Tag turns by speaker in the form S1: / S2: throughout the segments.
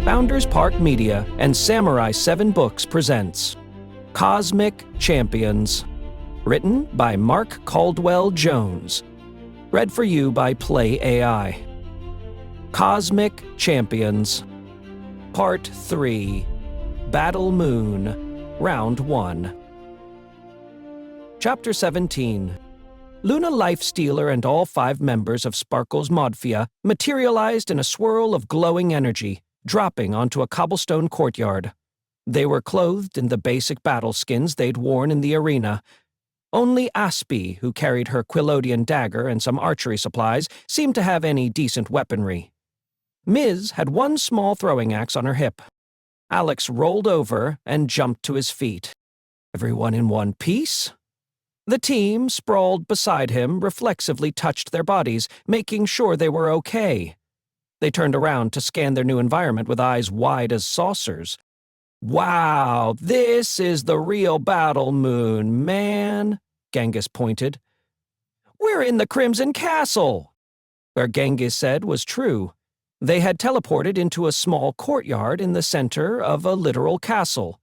S1: Founders Park Media and Samurai 7 Books presents Cosmic Champions. Written by Mark Caldwell Jones. Read for you by Play AI. Cosmic Champions. Part 3. Battle Moon. Round 1. Chapter 17. Luna Lifestealer and all 5 members of SPARKLES MODFIA materialized in a swirl of glowing energy, dropping onto a cobblestone courtyard. They were clothed in the basic battle skins they'd worn in the arena. Only Aspie, who carried her Quilodian dagger and some archery supplies, seemed to have any decent weaponry. Miz had one small throwing axe on her hip. Alex rolled over and jumped to his feet. Everyone in one piece? The team, sprawled beside him, reflexively touched their bodies, making sure they were okay. They turned around to scan their new environment with eyes wide as saucers. "Wow, this is the real battle moon, man," Genghis pointed. "We're in the Crimson Castle!" Where Genghis said was true. They had teleported into a small courtyard in the center of a literal castle.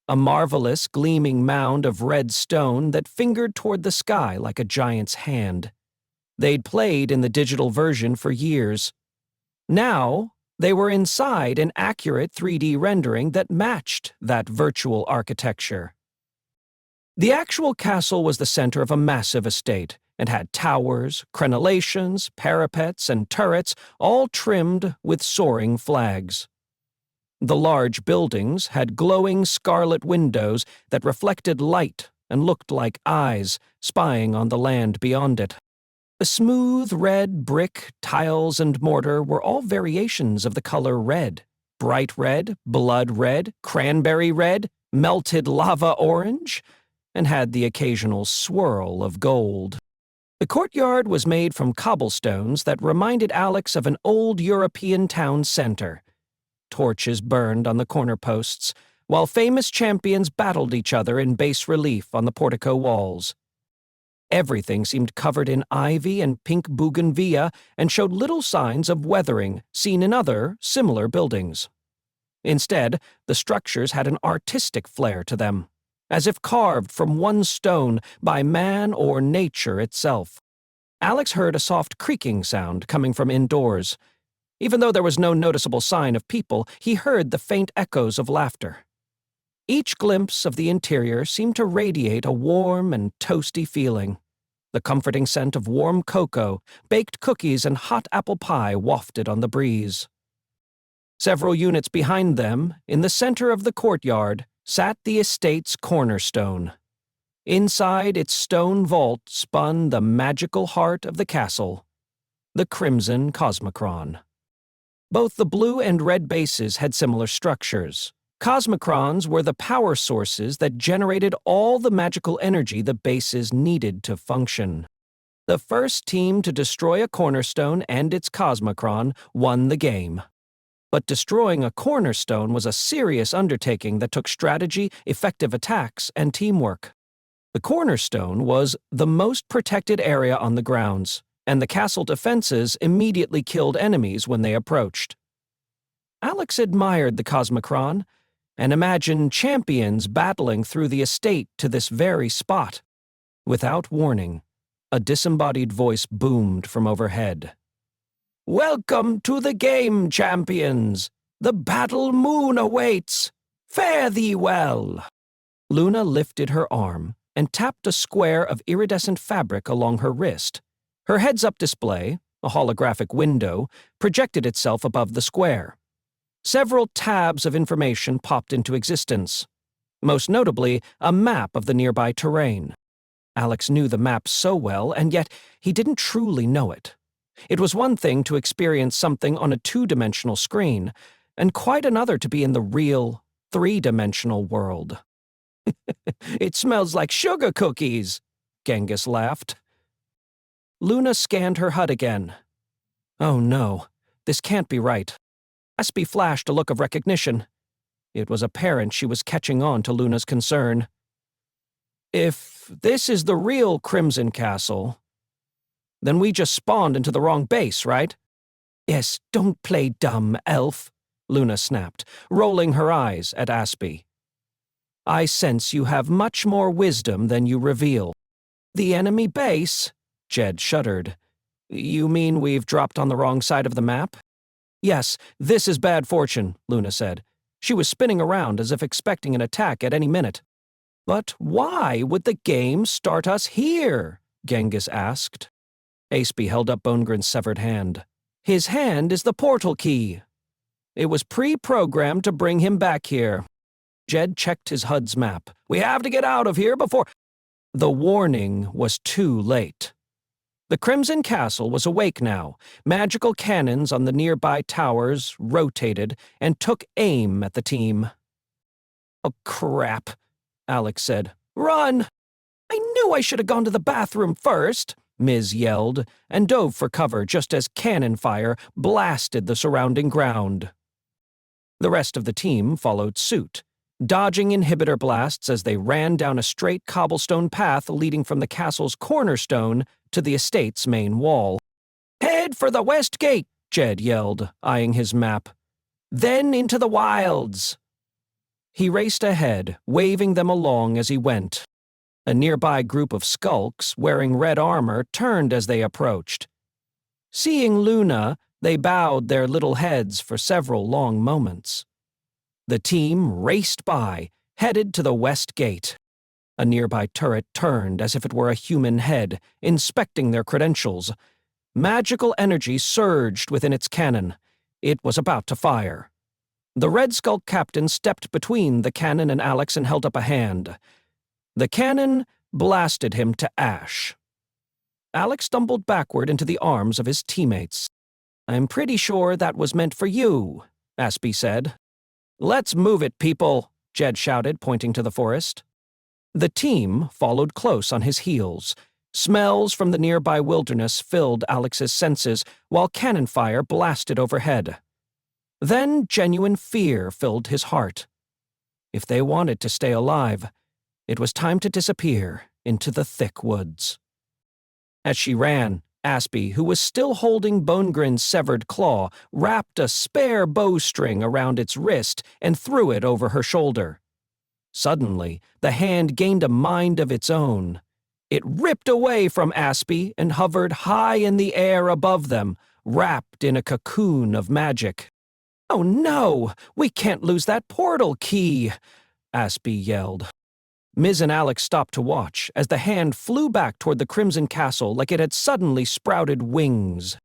S1: A marvelous, gleaming mound of red stone that fingered toward the sky like a giant's hand. They'd played in the digital version for years. Now, they were inside an accurate 3D rendering that matched that virtual architecture. The actual castle was the center of a massive estate and had towers, crenellations, parapets, and turrets, all trimmed with soaring flags. The large buildings had glowing scarlet windows that reflected light and looked like eyes spying on the land beyond it. The smooth red brick, tiles, and mortar were all variations of the color red. Bright red, blood red, cranberry red, melted lava orange, and had the occasional swirl of gold. The courtyard was made from cobblestones that reminded Alex of an old European town center. Torches burned on the corner posts, while famous champions battled each other in bas relief on the portico walls. Everything seemed covered in ivy and pink bougainvillea and showed little signs of weathering seen in other, similar buildings. Instead, the structures had an artistic flair to them, as if carved from one stone by man or nature itself. Alex heard a soft creaking sound coming from indoors. Even though there was no noticeable sign of people, he heard the faint echoes of laughter. Each glimpse of the interior seemed to radiate a warm and toasty feeling. The comforting scent of warm cocoa, baked cookies, and hot apple pie wafted on the breeze. Several units behind them, in the center of the courtyard, sat the estate's cornerstone. Inside its stone vault spun the magical heart of the castle, the Crimson Cosmocron. Both the blue and red bases had similar structures. Cosmocrons were the power sources that generated all the magical energy the bases needed to function. The first team to destroy a cornerstone and its Cosmocron won the game. But destroying a cornerstone was a serious undertaking that took strategy, effective attacks, and teamwork. The cornerstone was the most protected area on the grounds, and the castle defenses immediately killed enemies when they approached. Alex admired the Cosmocron and imagined champions battling through the estate to this very spot. Without warning, a disembodied voice boomed from overhead. "Welcome to the game, champions! The battle moon awaits! Fare thee well!" Luna lifted her arm and tapped a square of iridescent fabric along her wrist. Her heads-up display, a holographic window, projected itself above the square. Several tabs of information popped into existence. Most notably, a map of the nearby terrain. Alex knew the map so well, and yet he didn't truly know it. It was one thing to experience something on a 2-dimensional screen, and quite another to be in the real, 3-dimensional world. "It smells like sugar cookies," Genghis laughed. Luna scanned her HUD again. Oh no, this can't be right. Aspie flashed a look of recognition. It was apparent she was catching on to Luna's concern. "If this is the real Crimson Castle, then we just spawned into the wrong base, right?" "Yes, don't play dumb, elf," Luna snapped, rolling her eyes at Aspie. I sense you have much more wisdom than you reveal. The enemy base? Jed shuddered. You mean we've dropped on the wrong side of the map? Yes, this is bad fortune, Luna said. She was spinning around as if expecting an attack at any minute. But why would the game start us here? Genghis asked. Aspie held up Bonegrin's severed hand. His hand is the portal key. It was pre-programmed to bring him back here. Jed checked his HUD's map. We have to get out of here before... The warning was too late. The Crimson Castle was awake now. Magical cannons on the nearby towers rotated and took aim at the team. Oh, crap, Alex said. Run! I knew I should have gone to the bathroom first, Miz yelled, and dove for cover just as cannon fire blasted the surrounding ground. The rest of the team followed suit, dodging inhibitor blasts as they ran down a straight cobblestone path leading from the castle's cornerstone to the estate's main wall. Head for the west gate, Jed yelled, eyeing his map. Then into the wilds. He raced ahead, waving them along as he went. A nearby group of skulks, wearing red armor, turned as they approached. Seeing Luna, they bowed their little heads for several long moments. The team raced by, headed to the west gate. A nearby turret turned as if it were a human head, inspecting their credentials. Magical energy surged within its cannon. It was about to fire. The Red Skulk captain stepped between the cannon and Alex and held up a hand. The cannon blasted him to ash. Alex stumbled backward into the arms of his teammates. I'm pretty sure that was meant for you, Aspie said. Let's move it, people, Jed shouted, pointing to the forest. The team followed close on his heels. Smells from the nearby wilderness filled Alex's senses while cannon fire blasted overhead. Then genuine fear filled his heart. If they wanted to stay alive, it was time to disappear into the thick woods. As she ran, Aspie, who was still holding Bonegrin's severed claw, wrapped a spare bowstring around its wrist and threw it over her shoulder. Suddenly, the hand gained a mind of its own. It ripped away from Aspie and hovered high in the air above them, wrapped in a cocoon of magic. Oh no! We can't lose that portal key! Aspie yelled. Miz and Alex stopped to watch as the hand flew back toward the Crimson Castle like it had suddenly sprouted wings.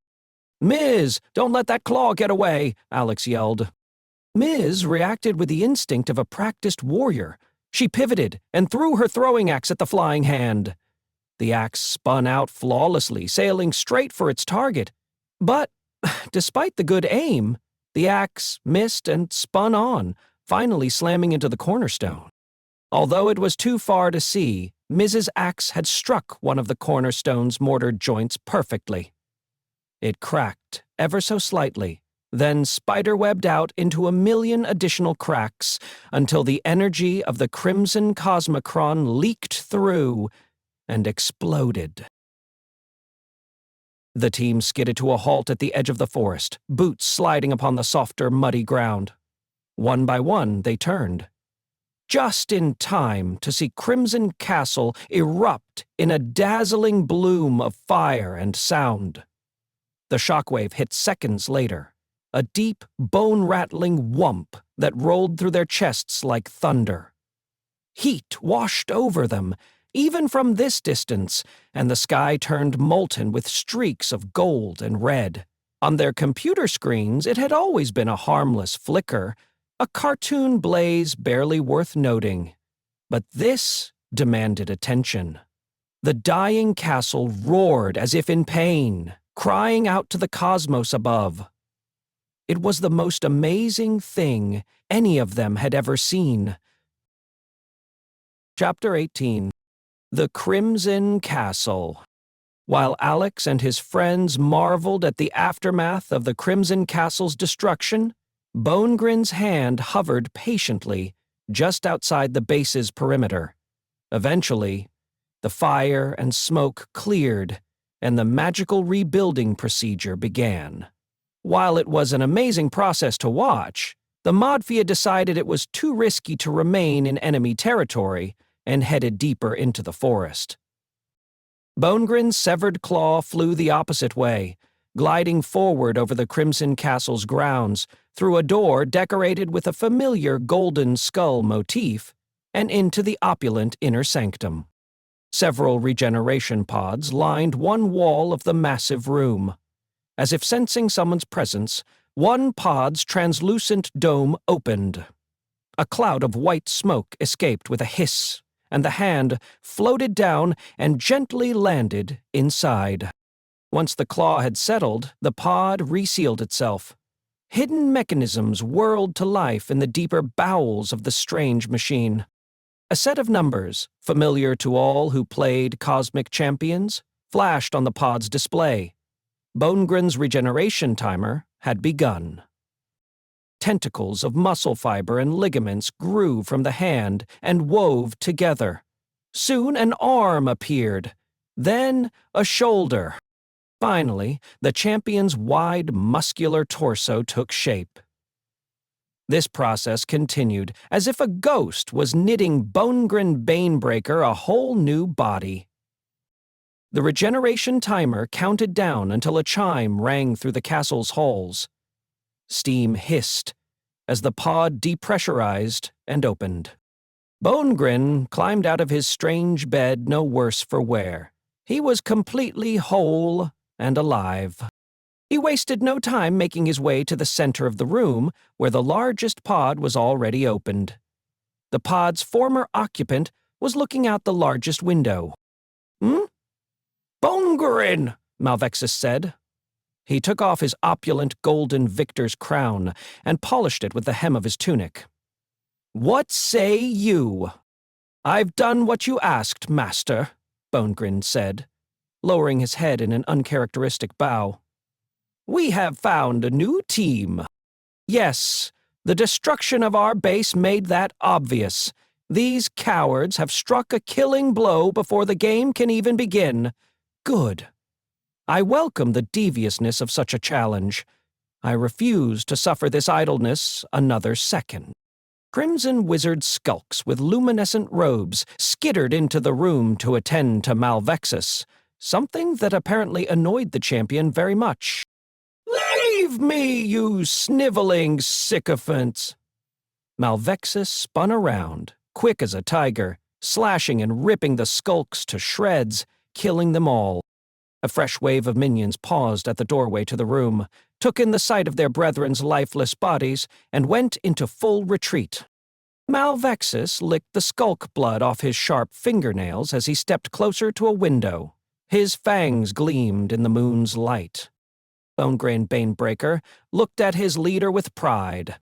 S1: Miz, don't let that claw get away, Alex yelled. Miz reacted with the instinct of a practiced warrior. She pivoted and threw her throwing axe at the flying hand. The axe spun out flawlessly, sailing straight for its target. But, despite the good aim, the axe missed and spun on, finally slamming into the cornerstone. Although it was too far to see, Mrs. Axe had struck one of the cornerstone's mortared joints perfectly. It cracked ever so slightly, then spiderwebbed out into a million additional cracks until the energy of the Crimson Cosmocron leaked through and exploded. The team skidded to a halt at the edge of the forest, boots sliding upon the softer, muddy ground. One by one, they turned. Just in time to see Crimson Castle erupt in a dazzling bloom of fire and sound. The shockwave hit seconds later, a deep, bone-rattling whump that rolled through their chests like thunder. Heat washed over them, even from this distance, and the sky turned molten with streaks of gold and red. On their computer screens, it had always been a harmless flicker, a cartoon blaze barely worth noting. But this demanded attention. The dying castle roared as if in pain, crying out to the cosmos above. It was the most amazing thing any of them had ever seen. Chapter 18. The Crimson Castle. While Alex and his friends marveled at the aftermath of the Crimson Castle's destruction, Bonegrin's hand hovered patiently just outside the base's perimeter. Eventually, the fire and smoke cleared, and the magical rebuilding procedure began. While it was an amazing process to watch, the Modfia decided it was too risky to remain in enemy territory and headed deeper into the forest. Bonegrin's severed claw flew the opposite way, gliding forward over the Crimson Castle's grounds, through a door decorated with a familiar golden skull motif, and into the opulent inner sanctum. Several regeneration pods lined one wall of the massive room. As if sensing someone's presence, one pod's translucent dome opened. A cloud of white smoke escaped with a hiss, and the hand floated down and gently landed inside. Once the claw had settled, the pod resealed itself. Hidden mechanisms whirled to life in the deeper bowels of the strange machine. A set of numbers, familiar to all who played Cosmic Champions, flashed on the pod's display. Bonegrin's regeneration timer had begun. Tentacles of muscle fiber and ligaments grew from the hand and wove together. Soon an arm appeared, then a shoulder. Finally, the champion's wide, muscular torso took shape. This process continued, as if a ghost was knitting Bonegrin Banebreaker a whole new body. The regeneration timer counted down until a chime rang through the castle's halls. Steam hissed as the pod depressurized and opened. Bonegrin climbed out of his strange bed no worse for wear. He was completely whole and alive. He wasted no time making his way to the center of the room, where the largest pod was already opened. The pod's former occupant was looking out the largest window. "Bonegrin," Malvexus said. He took off his opulent golden victor's crown and polished it with the hem of his tunic. "What say you?" "I've done what you asked, master," Bonegrin said, lowering his head in an uncharacteristic bow. "We have found a new team. Yes, the destruction of our base made that obvious. These cowards have struck a killing blow before the game can even begin. Good. I welcome the deviousness of such a challenge. I refuse to suffer this idleness another second." Crimson Wizard skulks with luminescent robes skittered into the room to attend to Malvexus, something that apparently annoyed the champion very much. "Leave me, you sniveling sycophants!" Malvexus spun around, quick as a tiger, slashing and ripping the skulks to shreds, killing them all. A fresh wave of minions paused at the doorway to the room, took in the sight of their brethren's lifeless bodies, and went into full retreat. Malvexus licked the skulk blood off his sharp fingernails as he stepped closer to a window. His fangs gleamed in the moon's light. Bonegrin Banebreaker looked at his leader with pride.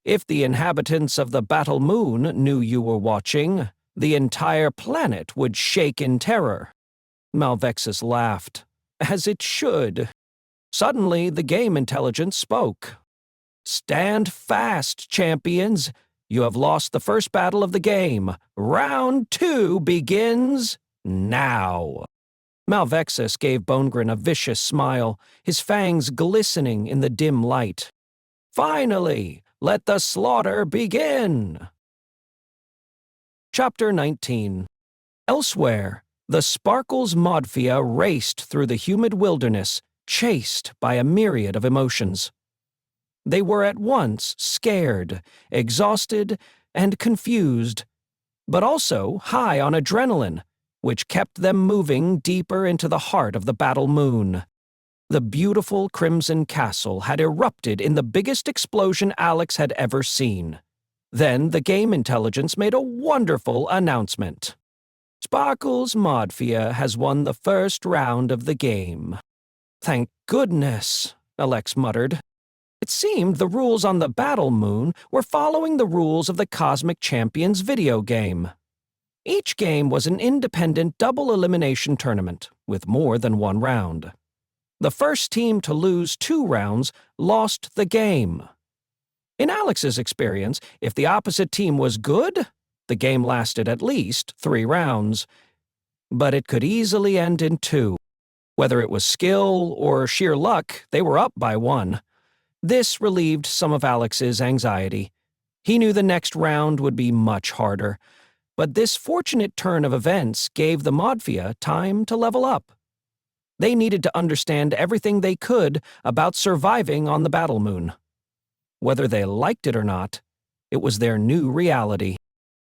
S1: "If the inhabitants of the Battle Moon knew you were watching, the entire planet would shake in terror." Malvexus laughed, as it should. Suddenly, the game intelligence spoke. "Stand fast, champions. You have lost the first battle of the game. Round 2 begins now." Malvexus gave Bonegrin a vicious smile, his fangs glistening in the dim light. "Finally, let the slaughter begin." Chapter 19. Elsewhere, the SPARKLES MODFIA raced through the humid wilderness, chased by a myriad of emotions. They were at once scared, exhausted, and confused, but also high on adrenaline, which kept them moving deeper into the heart of the Battle Moon. The beautiful Crimson Castle had erupted in the biggest explosion Alex had ever seen. Then the game intelligence made a wonderful announcement. "SPARKLES MODFIA has won the first round of the game." "Thank goodness," Alex muttered. It seemed the rules on the Battle Moon were following the rules of the Cosmic Champions video game. Each game was an independent double-elimination tournament, with more than one round. The first team to lose 2 rounds lost the game. In Alex's experience, if the opposite team was good, the game lasted at least 3 rounds. But it could easily end in 2. Whether it was skill or sheer luck, they were up by 1. This relieved some of Alex's anxiety. He knew the next round would be much harder, but this fortunate turn of events gave the Modfia time to level up. They needed to understand everything they could about surviving on the battle moon. Whether they liked it or not, it was their new reality.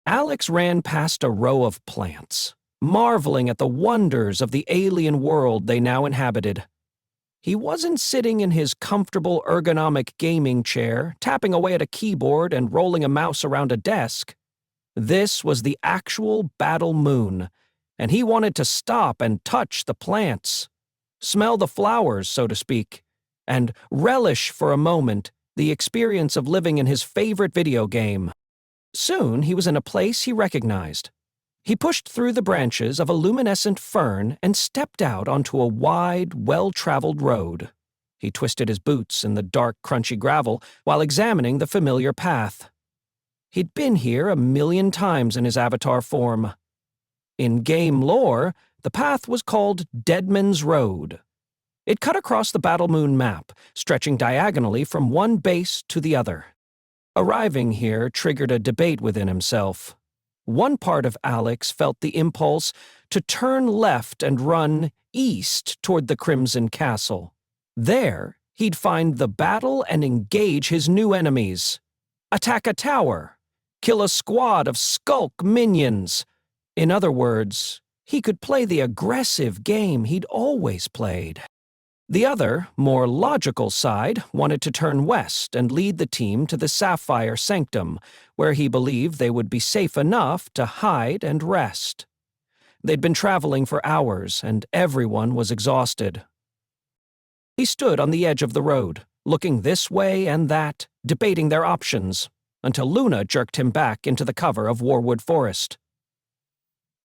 S1: Alex ran past a row of plants, marveling at the wonders of the alien world they now inhabited. He wasn't sitting in his comfortable ergonomic gaming chair, tapping away at a keyboard and rolling a mouse around a desk. This was the actual battle moon, and he wanted to stop and touch the plants, smell the flowers, so to speak, and relish for a moment the experience of living in his favorite video game. Soon he was in a place he recognized. He pushed through the branches of a luminescent fern and stepped out onto a wide, well-traveled road. He twisted his boots in the dark, crunchy gravel while examining the familiar path. He'd been here 1,000,000 times in his avatar form. In game lore, the path was called Deadman's Road. It cut across the Battle Moon map, stretching diagonally from one base to the other. Arriving here triggered a debate within himself. One part of Alex felt the impulse to turn left and run east toward the Crimson Castle. There, he'd find the battle and engage his new enemies. Attack a tower. Kill a squad of skulk minions. In other words, he could play the aggressive game he'd always played. The other, more logical side wanted to turn west and lead the team to the Sapphire Sanctum, where he believed they would be safe enough to hide and rest. They'd been traveling for hours, and everyone was exhausted. He stood on the edge of the road, looking this way and that, debating their options, until Luna jerked him back into the cover of Warwood Forest.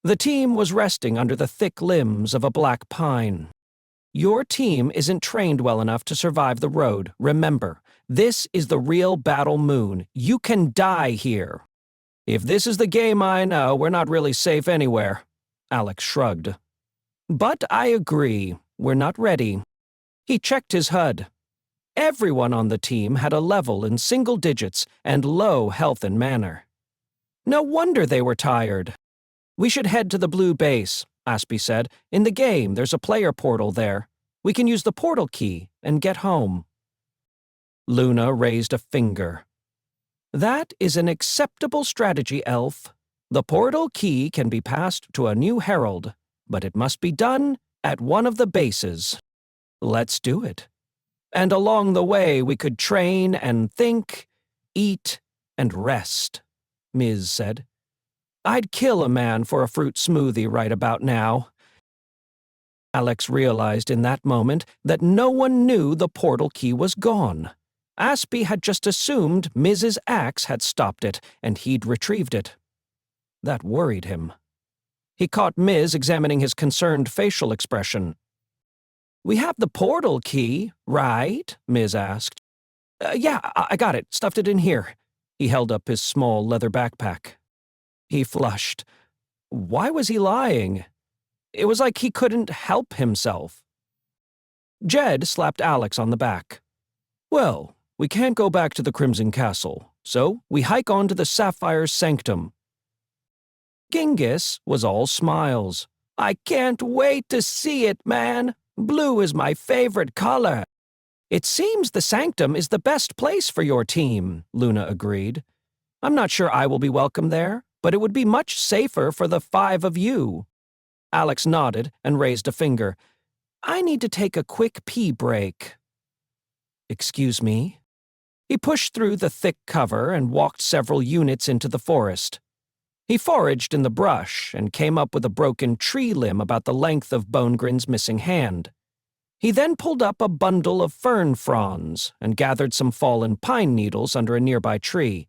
S1: The team was resting under the thick limbs of a black pine. Your team isn't trained well enough to survive the road. Remember, this is the real battle moon. You can die here. If this is the game I know, we're not really safe anywhere. Alex shrugged. But I agree, we're not ready. He checked his HUD. Everyone on the team had a level in single digits and low health and manner. No wonder they were tired. We should head to the blue base, Aspie said. In the game, there's a player portal there. We can use the portal key and get home. Luna raised a finger. That is an acceptable strategy, Elf. The portal key can be passed to a new herald, but it must be done at one of the bases. Let's do it. And along the way, we could train and think, eat, and rest, Ms. said. I'd kill a man for a fruit smoothie right about now. Alex realized in that moment that no one knew the portal key was gone. Aspie had just assumed Mrs. Axe had stopped it, and he'd retrieved it. That worried him. He caught Ms. examining his concerned facial expression. We have the portal key, right? Ms. asked. Yeah, I got it. Stuffed it in here. He held up his small leather backpack. He flushed. Why was he lying? It was like he couldn't help himself. Jed slapped Alex on the back. Well, we can't go back to the Crimson Castle, so we hike on to the Sapphire Sanctum. Genghis was all smiles. I can't wait to see it, man. Blue is my favorite color. It seems the Sanctum is the best place for your team, Luna agreed. I'm not sure I will be welcome there, but it would be much safer for the 5 of you. Alex nodded and raised a finger. I need to take a quick pee break. Excuse me? He pushed through the thick cover and walked several units into the forest. He foraged in the brush and came up with a broken tree limb about the length of Bonegrin's missing hand. He then pulled up a bundle of fern fronds and gathered some fallen pine needles under a nearby tree.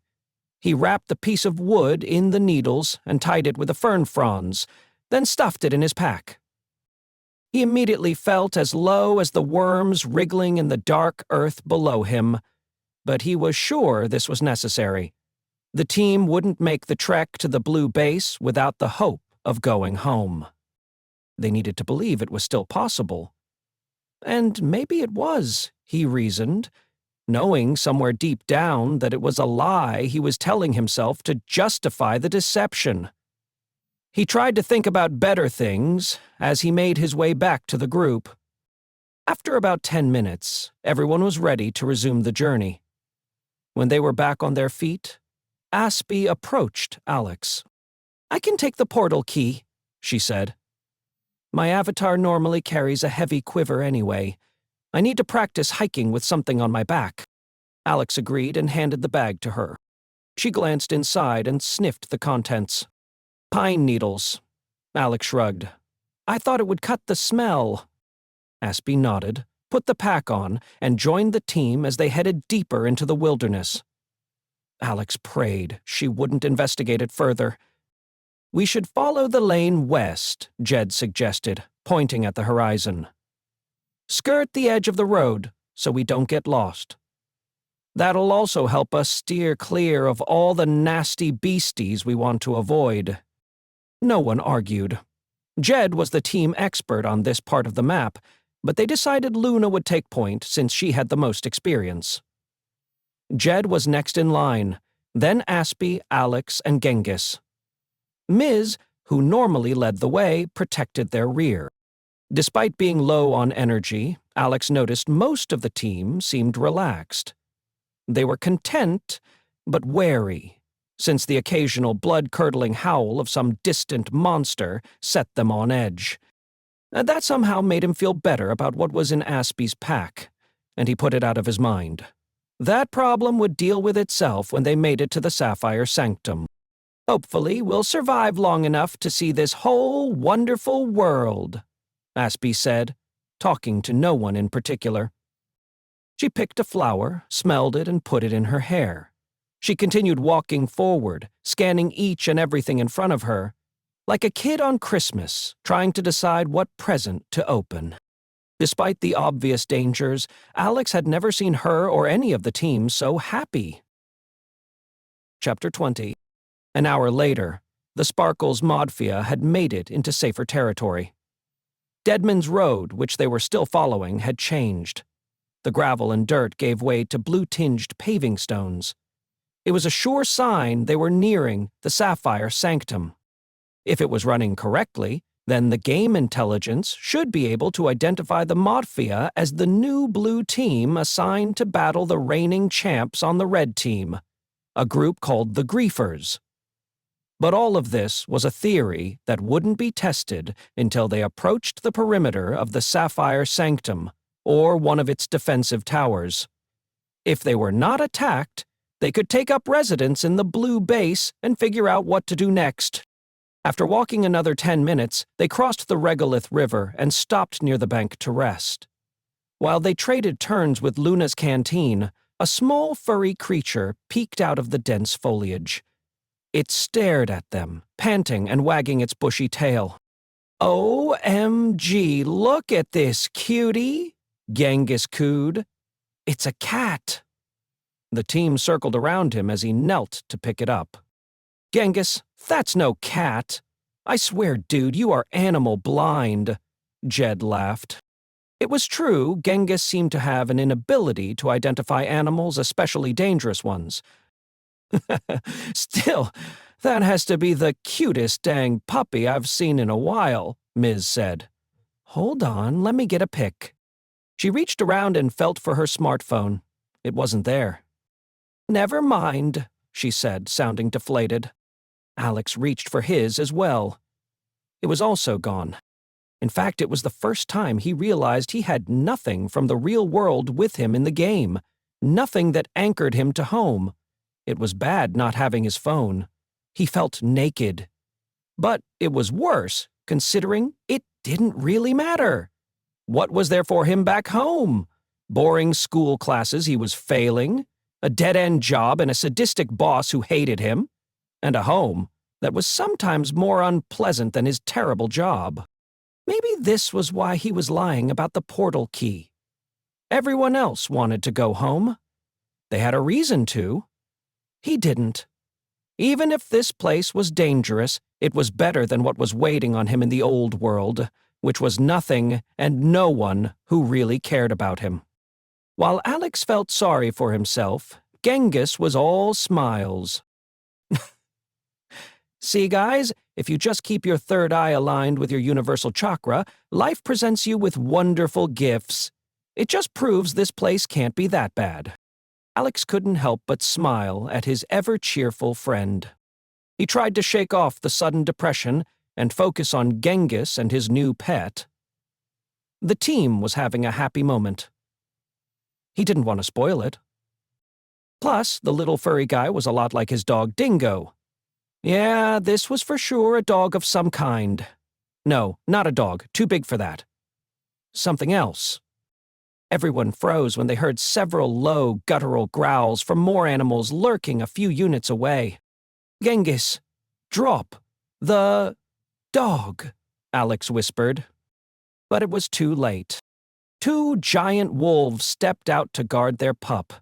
S1: He wrapped the piece of wood in the needles and tied it with the fern fronds, then stuffed it in his pack. He immediately felt as low as the worms wriggling in the dark earth below him, but he was sure this was necessary. The team wouldn't make the trek to the blue base without the hope of going home. They needed to believe it was still possible. And maybe it was, he reasoned. knowing somewhere deep down that it was a lie he was telling himself to justify the deception. He tried to think about better things as he made his way back to the group. After about 10 minutes, everyone was ready to resume the journey. When they were back on their feet, Aspie approached Alex. "I can take the portal key," she said. "My avatar normally carries a heavy quiver anyway. I need to practice hiking with something on my back." Alex agreed and handed the bag to her. She glanced inside and sniffed the contents. "Pine needles." Alex shrugged. "I thought it would cut the smell." Aspie nodded, put the pack on, and joined the team as they headed deeper into the wilderness. Alex prayed she wouldn't investigate it further. "We should follow the lane west," Jed suggested, pointing at the horizon. "Skirt the edge of the road so we don't get lost. That'll also help us steer clear of all the nasty beasties we want to avoid." No one argued. Jed was the team expert on this part of the map, but they decided Luna would take point since she had the most experience. Jed was next in line, then Aspie, Alex, and Genghis. Ms., who normally led the way, protected their rear. Despite being low on energy, Alex noticed most of the team seemed relaxed. They were content, but wary, since the occasional blood-curdling howl of some distant monster set them on edge. That somehow made him feel better about what was in Aspie's pack, and he put it out of his mind. That problem would deal with itself when they made it to the Sapphire Sanctum. "Hopefully we'll survive long enough to see this whole wonderful world," Aspie said, talking to no one in particular. She picked a flower, smelled it, and put it in her hair. She continued walking forward, scanning each and everything in front of her, like a kid on Christmas, trying to decide what present to open. Despite the obvious dangers, Alex had never seen her or any of the team so happy. Chapter 20. An hour later, the SPARKLES MODFIA had made it into safer territory. Deadman's Road, which they were still following, had changed. The gravel and dirt gave way to blue-tinged paving stones. It was a sure sign they were nearing the Sapphire Sanctum. If it was running correctly, then the game intelligence should be able to identify the Modfia as the new blue team assigned to battle the reigning champs on the red team, a group called the Griefers. But all of this was a theory that wouldn't be tested until they approached the perimeter of the Sapphire Sanctum, or one of its defensive towers. If they were not attacked, they could take up residence in the blue base and figure out what to do next. After walking another 10 minutes, they crossed the Regolith River and stopped near the bank to rest. While they traded turns with Luna's canteen, a small furry creature peeked out of the dense foliage. It stared at them, panting and wagging its bushy tail. "OMG, look at this cutie!" Genghis cooed. "It's a cat." The team circled around him as he knelt to pick it up. "Genghis, that's no cat. I swear, dude, you are animal blind," Jed laughed. It was true, Genghis seemed to have an inability to identify animals, especially dangerous ones. "Still, that has to be the cutest dang puppy I've seen in a while," Ms. said. "Hold on, let me get a pic." She reached around and felt for her smartphone. It wasn't there. "Never mind," she said, sounding deflated. Alex reached for his as well. It was also gone. In fact, it was the first time he realized he had nothing from the real world with him in the game, nothing that anchored him to home. It was bad not having his phone. He felt naked. But it was worse, considering it didn't really matter. What was there for him back home? Boring school classes he was failing, a dead-end job and a sadistic boss who hated him, and a home that was sometimes more unpleasant than his terrible job. Maybe this was why he was lying about the portal key. Everyone else wanted to go home. They had a reason to. He didn't. Even if this place was dangerous, it was better than what was waiting on him in the old world, which was nothing and no one who really cared about him. While Alex felt sorry for himself, Genghis was all smiles. See, guys, if you just keep your third eye aligned with your universal chakra, life presents you with wonderful gifts. It just proves this place can't be that bad. Alex couldn't help but smile at his ever-cheerful friend. He tried to shake off the sudden depression and focus on Genghis and his new pet. The team was having a happy moment. He didn't want to spoil it. Plus, the little furry guy was a lot like his dog Dingo. Yeah, this was for sure a dog of some kind. No, not a dog, too big for that. Something else. Everyone froze when they heard several low, guttural growls from more animals lurking a few units away. Genghis, drop the dog, Alex whispered. But it was too late. Two giant wolves stepped out to guard their pup.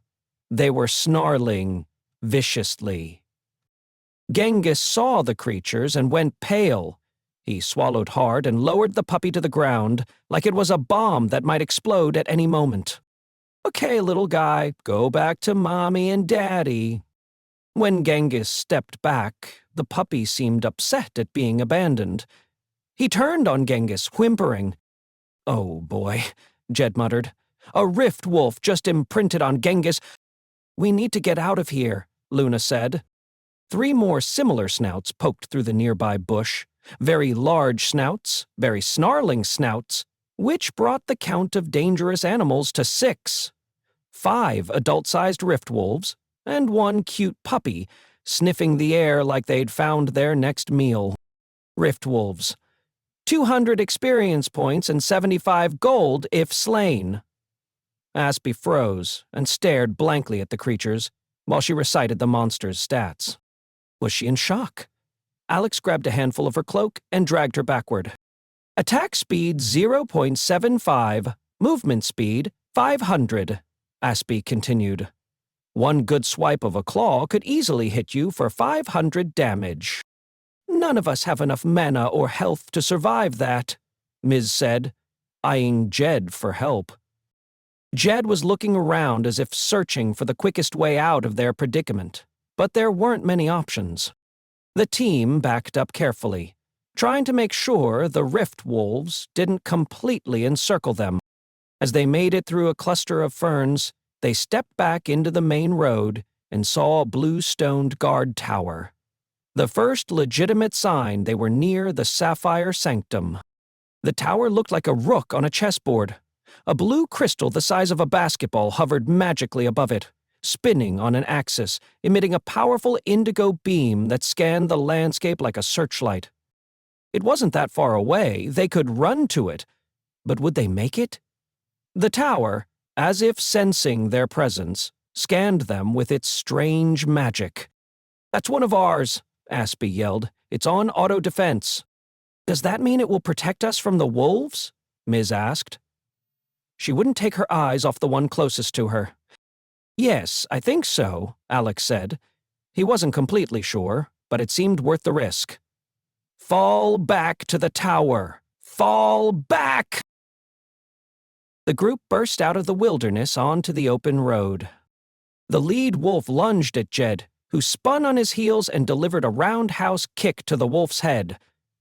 S1: They were snarling viciously. Genghis saw the creatures and went pale. He swallowed hard and lowered the puppy to the ground like it was a bomb that might explode at any moment. Okay, little guy, go back to Mommy and Daddy. When Genghis stepped back, the puppy seemed upset at being abandoned. He turned on Genghis, whimpering. Oh boy, Jed muttered. A rift wolf just imprinted on Genghis. We need to get out of here, Luna said. 3 more similar snouts poked through the nearby bush. Very large snouts, very snarling snouts, which brought the count of dangerous animals to 6. 5 adult-sized rift wolves, and 1 cute puppy, sniffing the air like they'd found their next meal. Rift wolves. 200 experience points and 75 gold if slain. Aspie froze and stared blankly at the creatures while she recited the monster's stats. Was she in shock? Alex grabbed a handful of her cloak and dragged her backward. Attack speed 0.75, movement speed 500, Aspie continued. 1 good swipe of a claw could easily hit you for 500 damage. None of us have enough mana or health to survive that, Ms. said, eyeing Jed for help. Jed was looking around as if searching for the quickest way out of their predicament, but there weren't many options. The team backed up carefully, trying to make sure the rift wolves didn't completely encircle them. As they made it through a cluster of ferns, they stepped back into the main road and saw a blue-stoned guard tower. The first legitimate sign they were near the Sapphire Sanctum. The tower looked like a rook on a chessboard. A blue crystal the size of a basketball hovered magically above it, spinning on an axis, emitting a powerful indigo beam that scanned the landscape like a searchlight. It wasn't that far away, they could run to it, but would they make it? The tower, as if sensing their presence, scanned them with its strange magic. That's one of ours, Aspie yelled. It's on auto-defense. Does that mean it will protect us from the wolves? Ms. asked. She wouldn't take her eyes off the one closest to her. Yes, I think so, Alex said. He wasn't completely sure, but it seemed worth the risk. Fall back to the tower! Fall back! The group burst out of the wilderness onto the open road. The lead wolf lunged at Jed, who spun on his heels and delivered a roundhouse kick to the wolf's head.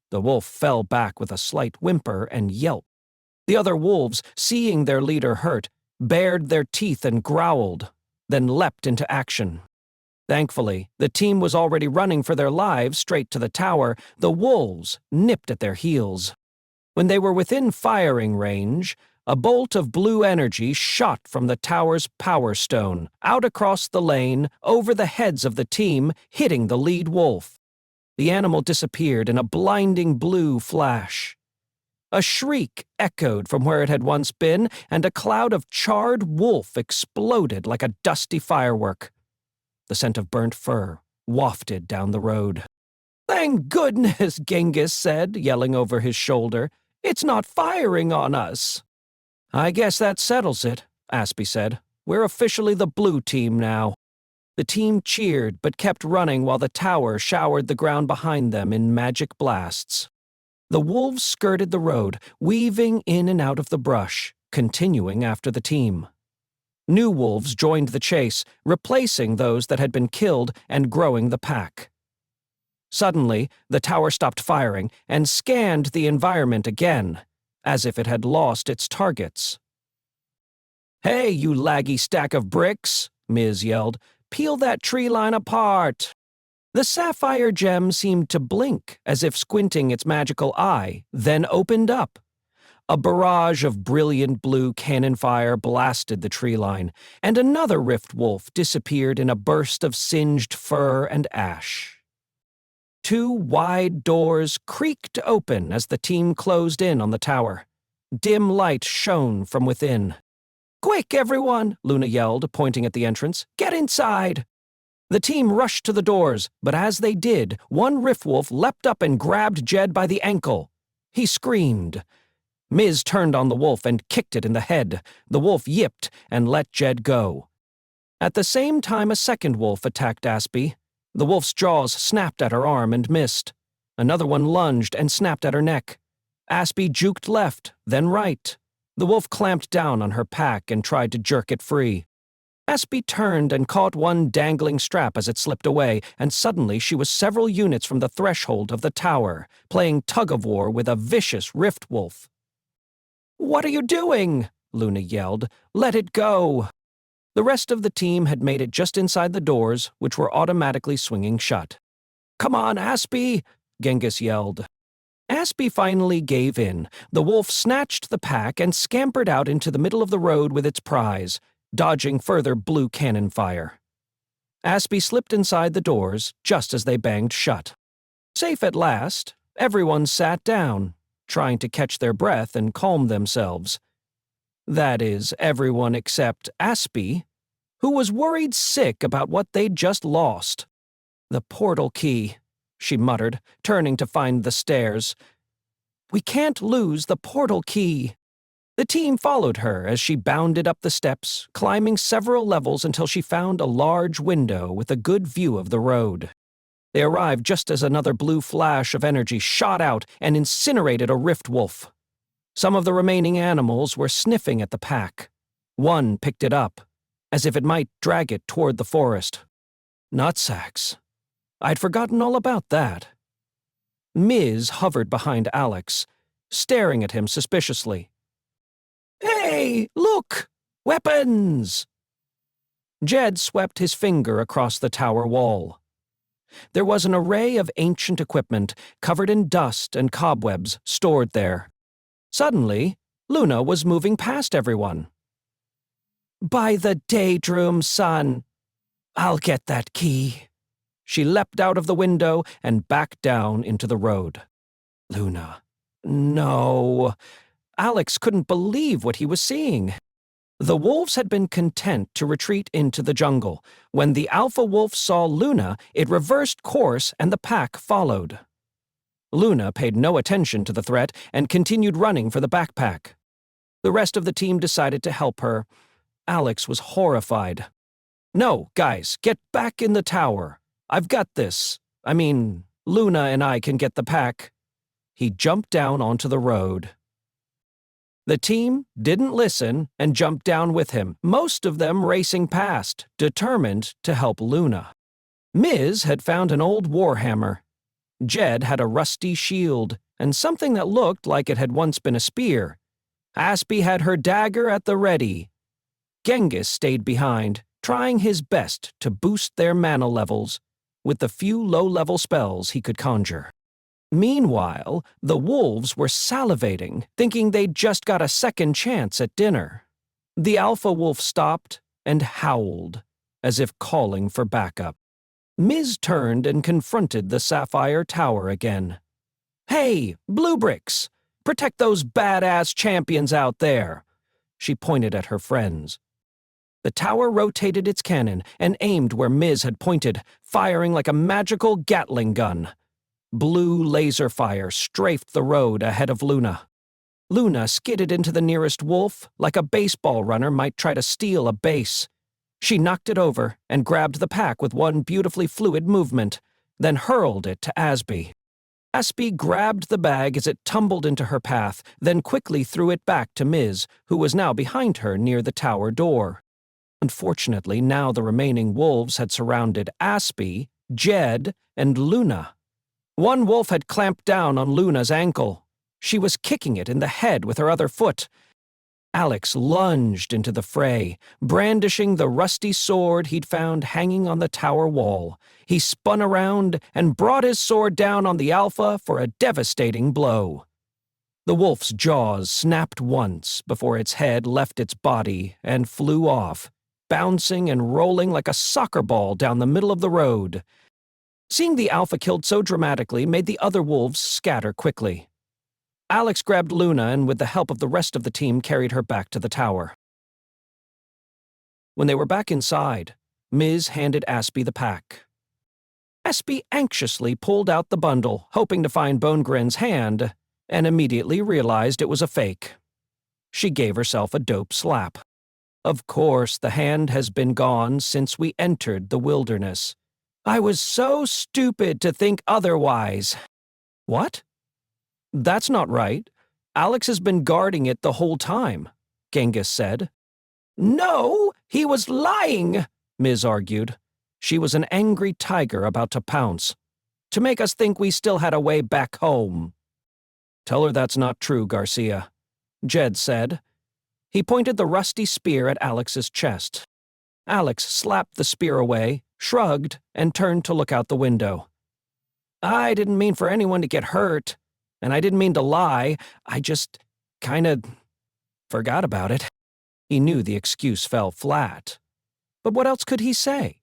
S1: The wolf fell back with a slight whimper and yelp. The other wolves, seeing their leader hurt, bared their teeth and growled, then leapt into action. Thankfully, the team was already running for their lives straight to the tower. The wolves nipped at their heels. When they were within firing range, a bolt of blue energy shot from the tower's power stone, out across the lane, over the heads of the team, hitting the lead wolf. The animal disappeared in a blinding blue flash. A shriek echoed from where it had once been, and a cloud of charred wolf exploded like a dusty firework. The scent of burnt fur wafted down the road. "Thank goodness," Genghis said, yelling over his shoulder. "It's not firing on us." "I guess that settles it," Aspie said. "We're officially the blue team now." The team cheered but kept running while the tower showered the ground behind them in magic blasts. The wolves skirted the road, weaving in and out of the brush, continuing after the team. New wolves joined the chase, replacing those that had been killed and growing the pack. Suddenly, the tower stopped firing and scanned the environment again, as if it had lost its targets. "Hey, you laggy stack of bricks," Ms. yelled. "Peel that tree line apart." The sapphire gem seemed to blink, as if squinting its magical eye, then opened up. A barrage of brilliant blue cannon fire blasted the tree line, and another rift wolf disappeared in a burst of singed fur and ash. Two wide doors creaked open as the team closed in on the tower. Dim light shone from within. "Quick, everyone!" Luna yelled, pointing at the entrance. "Get inside!" The team rushed to the doors, but as they did, one rift wolf leapt up and grabbed Jed by the ankle. He screamed. Ms. turned on the wolf and kicked it in the head. The wolf yipped and let Jed go. At the same time, a second wolf attacked Aspie. The wolf's jaws snapped at her arm and missed. Another one lunged and snapped at her neck. Aspie juked left, then right. The wolf clamped down on her pack and tried to jerk it free. Aspie turned and caught one dangling strap as it slipped away, and suddenly she was several units from the threshold of the tower, playing tug-of-war with a vicious rift wolf. "What are you doing?" Luna yelled. "Let it go." The rest of the team had made it just inside the doors, which were automatically swinging shut. "Come on, Aspie!" Genghis yelled. Aspie finally gave in. The wolf snatched the pack and scampered out into the middle of the road with its prize, dodging further blue cannon fire. Aspie slipped inside the doors just as they banged shut. Safe at last, everyone sat down, trying to catch their breath and calm themselves. That is, everyone except Aspie, who was worried sick about what they'd just lost. "The portal key," she muttered, turning to find the stairs. "We can't lose the portal key." The team followed her as she bounded up the steps, climbing several levels until she found a large window with a good view of the road. They arrived just as another blue flash of energy shot out and incinerated a rift wolf. Some of the remaining animals were sniffing at the pack. One picked it up, as if it might drag it toward the forest. Nutsacks. I'd forgotten all about that. Ms. hovered behind Alex, staring at him suspiciously. "Hey, look! Weapons!" Jed swept his finger across the tower wall. There was an array of ancient equipment, covered in dust and cobwebs, stored there. Suddenly, Luna was moving past everyone. "By the Daedrum sun! I'll get that key." She leapt out of the window and back down into the road. Luna. No. Alex couldn't believe what he was seeing. The wolves had been content to retreat into the jungle. When the alpha wolf saw Luna, it reversed course and the pack followed. Luna paid no attention to the threat and continued running for the backpack. The rest of the team decided to help her. Alex was horrified. "No, guys, get back in the tower. I've got this. Luna and I can get the pack." He jumped down onto the road. The team didn't listen and jumped down with him, most of them racing past, determined to help Luna. Ms. had found an old warhammer. Jed had a rusty shield, and something that looked like it had once been a spear. Aspie had her dagger at the ready. Genghis stayed behind, trying his best to boost their mana levels with the few low-level spells he could conjure. Meanwhile, the wolves were salivating, thinking they'd just got a second chance at dinner. The alpha wolf stopped and howled, as if calling for backup. Ms. turned and confronted the sapphire tower again. "Hey, blue bricks! Protect those badass champions out there!" She pointed at her friends. The tower rotated its cannon and aimed where Ms. had pointed, firing like a magical Gatling gun. Blue laser fire strafed the road ahead of Luna. Luna skidded into the nearest wolf like a baseball runner might try to steal a base. She knocked it over and grabbed the pack with one beautifully fluid movement, then hurled it to Aspie. Aspie grabbed the bag as it tumbled into her path, then quickly threw it back to Ms., who was now behind her near the tower door. Unfortunately, now the remaining wolves had surrounded Aspie, Jed, and Luna. One wolf had clamped down on Luna's ankle. She was kicking it in the head with her other foot. Alex lunged into the fray, brandishing the rusty sword he'd found hanging on the tower wall. He spun around and brought his sword down on the Alpha for a devastating blow. The wolf's jaws snapped once before its head left its body and flew off, bouncing and rolling like a soccer ball down the middle of the road. Seeing the Alpha killed so dramatically made the other wolves scatter quickly. Alex grabbed Luna and with the help of the rest of the team carried her back to the tower. When they were back inside, Ms. handed Aspie the pack. Aspie anxiously pulled out the bundle, hoping to find Bonegrin's hand, and immediately realized it was a fake. She gave herself a dope slap. Of course, the hand has been gone since we entered the wilderness. I was so stupid to think otherwise. What? That's not right. Alex has been guarding it the whole time, Genghis said. No, he was lying, Ms. argued. She was an angry tiger about to pounce. To make us think we still had a way back home. Tell her that's not true, Garcia, Jed said. He pointed the rusty spear at Alex's chest. Alex slapped the spear away, shrugged, and turned to look out the window. I didn't mean for anyone to get hurt. And I didn't mean to lie, I just kinda forgot about it. He knew the excuse fell flat. But what else could he say?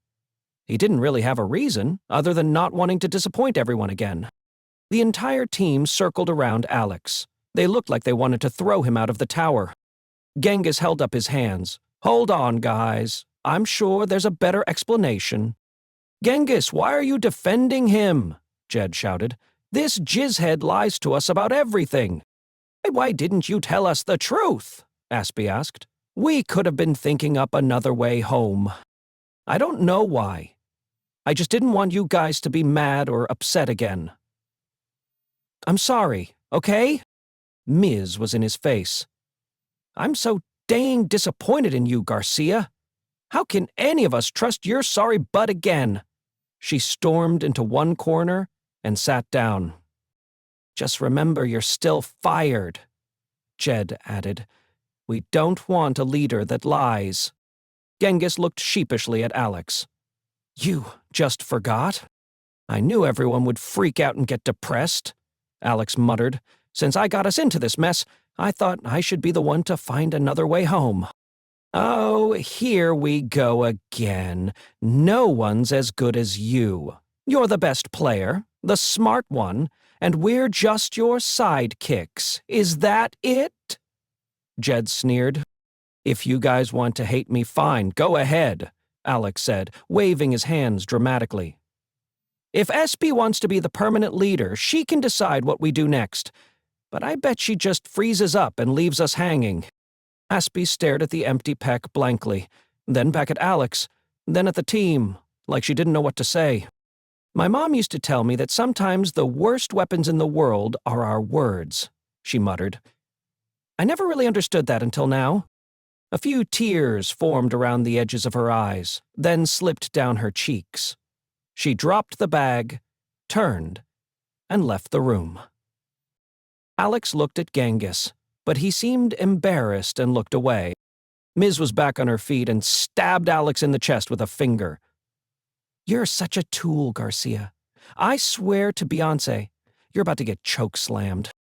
S1: He didn't really have a reason, other than not wanting to disappoint everyone again. The entire team circled around Alex. They looked like they wanted to throw him out of the tower. Genghis held up his hands. Hold on, guys. I'm sure there's a better explanation. Genghis, why are you defending him? Jed shouted. This jizzhead lies to us about everything. Why didn't you tell us the truth? Aspie asked. We could have been thinking up another way home. I don't know why. I just didn't want you guys to be mad or upset again. I'm sorry, okay? Miz was in his face. I'm so dang disappointed in you, Garcia. How can any of us trust your sorry butt again? She stormed into one corner and sat down. Just remember you're still fired, Jed added. We don't want a leader that lies. Genghis looked sheepishly at Alex. You just forgot? I knew everyone would freak out and get depressed, Alex muttered. Since I got us into this mess, I thought I should be the one to find another way home. Oh, here we go again. No one's as good as you. You're the best player, the smart one, and we're just your sidekicks. Is that it? Jed sneered. If you guys want to hate me, fine, go ahead, Alex said, waving his hands dramatically. If Espy wants to be the permanent leader, she can decide what we do next. But I bet she just freezes up and leaves us hanging. Espy stared at the empty peck blankly, then back at Alex, then at the team, like she didn't know what to say. My mom used to tell me that sometimes the worst weapons in the world are our words, she muttered. I never really understood that until now. A few tears formed around the edges of her eyes, then slipped down her cheeks. She dropped the bag, turned, and left the room. Alex looked at Genghis, but he seemed embarrassed and looked away. Miz was back on her feet and stabbed Alex in the chest with a finger. You're such a tool, Garcia. I swear to Beyonce, you're about to get choke-slammed.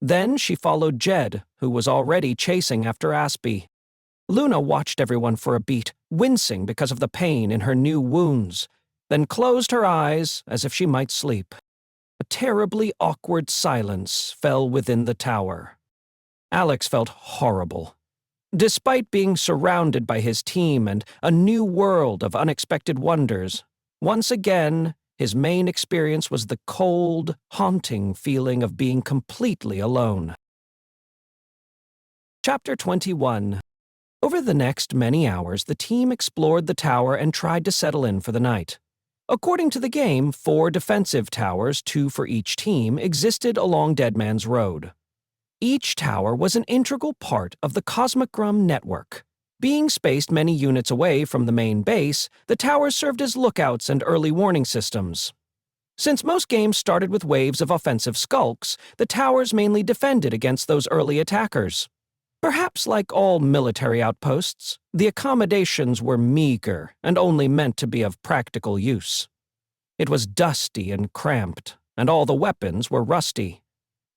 S1: Then she followed Jed, who was already chasing after Aspie. Luna watched everyone for a beat, wincing because of the pain in her new wounds, then closed her eyes as if she might sleep. A terribly awkward silence fell within the tower. Alex felt horrible. Despite being surrounded by his team and a new world of unexpected wonders, once again, his main experience was the cold, haunting feeling of being completely alone. Chapter 21. Over the next many hours, the team explored the tower and tried to settle in for the night. According to the game, 4 defensive towers, 2 for each team, existed along Deadman's Road. Each tower was an integral part of the Cosmogrum network. Being spaced many units away from the main base, the towers served as lookouts and early warning systems. Since most games started with waves of offensive skulks, the towers mainly defended against those early attackers. Perhaps like all military outposts, the accommodations were meager and only meant to be of practical use. It was dusty and cramped, and all the weapons were rusty.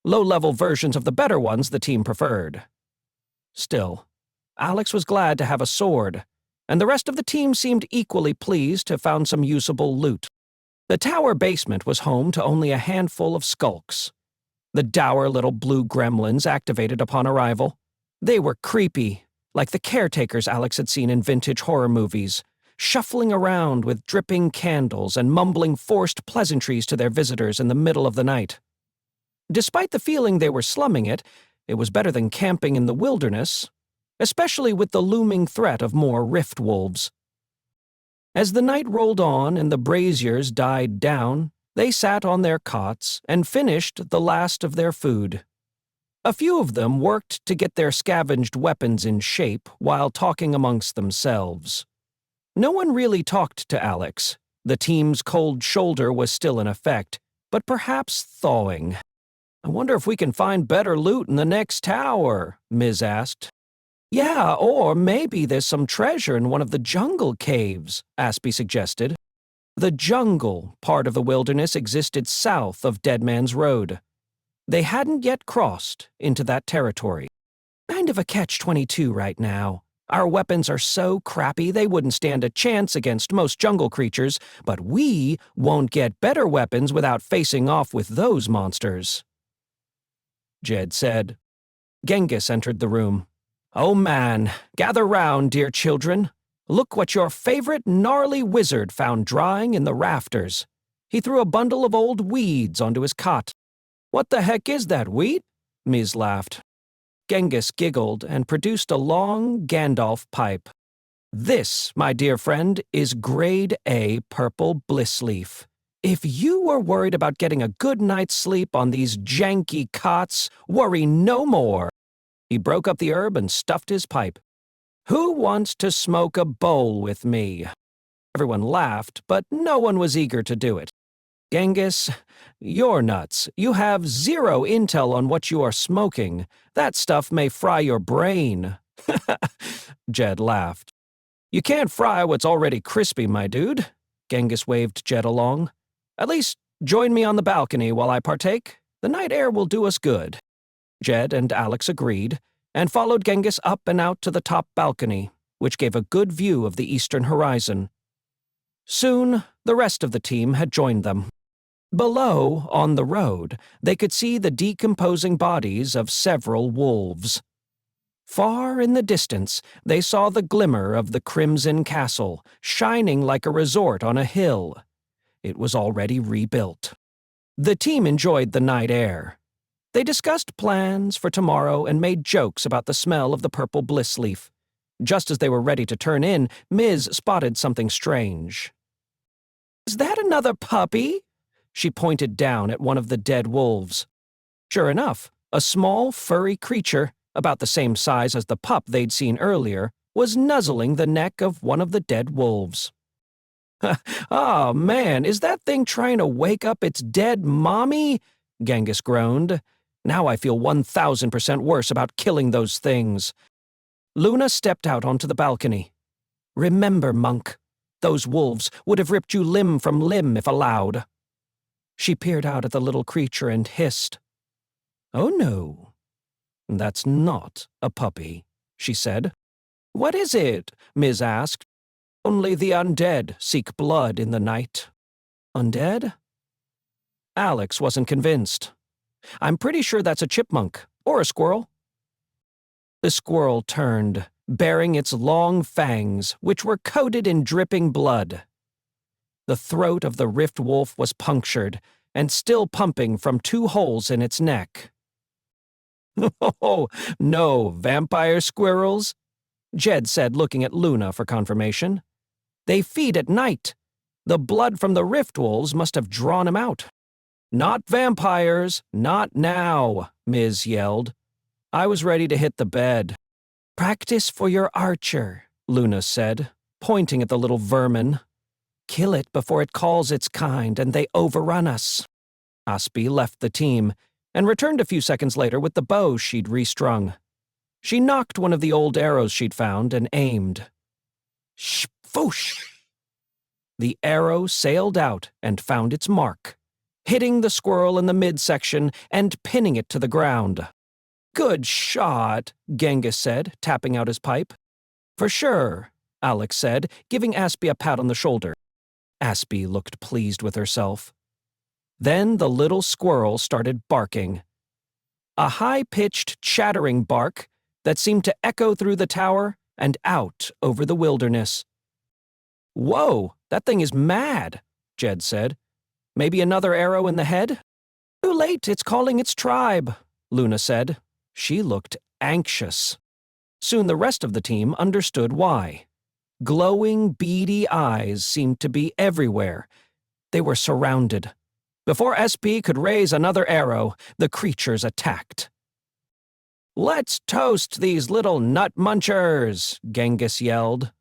S1: Low-level versions of the better ones the team preferred. Still, Alex was glad to have a sword, and the rest of the team seemed equally pleased to have found some usable loot. The tower basement was home to only a handful of skulks. The dour little blue gremlins activated upon arrival. They were creepy, like the caretakers Alex had seen in vintage horror movies, shuffling around with dripping candles and mumbling forced pleasantries to their visitors in the middle of the night. Despite the feeling they were slumming it, it was better than camping in the wilderness, especially with the looming threat of more rift wolves. As the night rolled on and the braziers died down, they sat on their cots and finished the last of their food. A few of them worked to get their scavenged weapons in shape while talking amongst themselves. No one really talked to Alex. The team's cold shoulder was still in effect, but perhaps thawing. "I wonder if we can find better loot in the next tower," Miz asked. "Yeah, or maybe there's some treasure in one of the jungle caves," Aspie suggested. The jungle part of the wilderness existed south of Dead Man's Road. They hadn't yet crossed into that territory. Kind of a catch-22 right now. Our weapons are so crappy they wouldn't stand a chance against most jungle creatures, but we won't get better weapons without facing off with those monsters," Jed said. Genghis entered the room. "Oh man, gather round, dear children. Look what your favorite gnarly wizard found drying in the rafters." He threw a bundle of old weeds onto his cot. "What the heck is that, wheat?" Miz laughed. Genghis giggled and produced a long Gandalf pipe. "This, my dear friend, is Grade A purple bliss leaf. If you were worried about getting a good night's sleep on these janky cots, worry no more." He broke up the herb and stuffed his pipe. "Who wants to smoke a bowl with me?" Everyone laughed, but no one was eager to do it. "Genghis, you're nuts. You have zero intel on what you are smoking. That stuff may fry your brain." Jed laughed. "You can't fry what's already crispy, my dude." Genghis waved Jed along. "At least join me on the balcony while I partake. The night air will do us good." Jed and Alex agreed, and followed Genghis up and out to the top balcony, which gave a good view of the eastern horizon. Soon, the rest of the team had joined them. Below, on the road, they could see the decomposing bodies of several wolves. Far in the distance, they saw the glimmer of the Crimson Castle, shining like a resort on a hill. It was already rebuilt. The team enjoyed the night air. They discussed plans for tomorrow and made jokes about the smell of the purple bliss leaf. Just as they were ready to turn in, Miz spotted something strange. "Is that another puppy?" She pointed down at one of the dead wolves. Sure enough, a small, furry creature, about the same size as the pup they'd seen earlier, was nuzzling the neck of one of the dead wolves. "Oh, man, is that thing trying to wake up its dead mommy?" Genghis groaned. "Now I feel 1,000% worse about killing those things." Luna stepped out onto the balcony. "Remember, monk, those wolves would have ripped you limb from limb if allowed." She peered out at the little creature and hissed. "Oh no, that's not a puppy," she said. "What is it?" Miz asked. "Only the undead seek blood in the night." "Undead?" Alex wasn't convinced. "I'm pretty sure that's a chipmunk, or a squirrel." The squirrel turned, baring its long fangs, which were coated in dripping blood. The throat of the rift wolf was punctured, and still pumping from 2 holes in its neck. "Oh, no, vampire squirrels?" Jed said, looking at Luna for confirmation. "They feed at night. The blood from the rift wolves must have drawn him out." "Not vampires, not now," Miz yelled. I was ready to hit the bed. Practice for your archer, Luna said, pointing at the little vermin. Kill it before it calls its kind and they overrun us. Aspie left the team and returned a few seconds later with the bow she'd restrung. She knocked one of the old arrows she'd found and aimed. Shpoosh! The arrow sailed out and found its mark, hitting the squirrel in the midsection and pinning it to the ground. Good shot, Genghis said, tapping out his pipe. For sure, Alex said, giving Aspie a pat on the shoulder. Aspie looked pleased with herself. Then the little squirrel started barking. A high-pitched, chattering bark that seemed to echo through the tower and out over the wilderness. Whoa, that thing is mad, Jed said. Maybe another arrow in the head? Too late, it's calling its tribe, Luna said. She looked anxious. Soon the rest of the team understood why. Glowing, beady eyes seemed to be everywhere. They were surrounded. Before SP could raise another arrow, the creatures attacked. Let's toast these little nut munchers, Genghis yelled.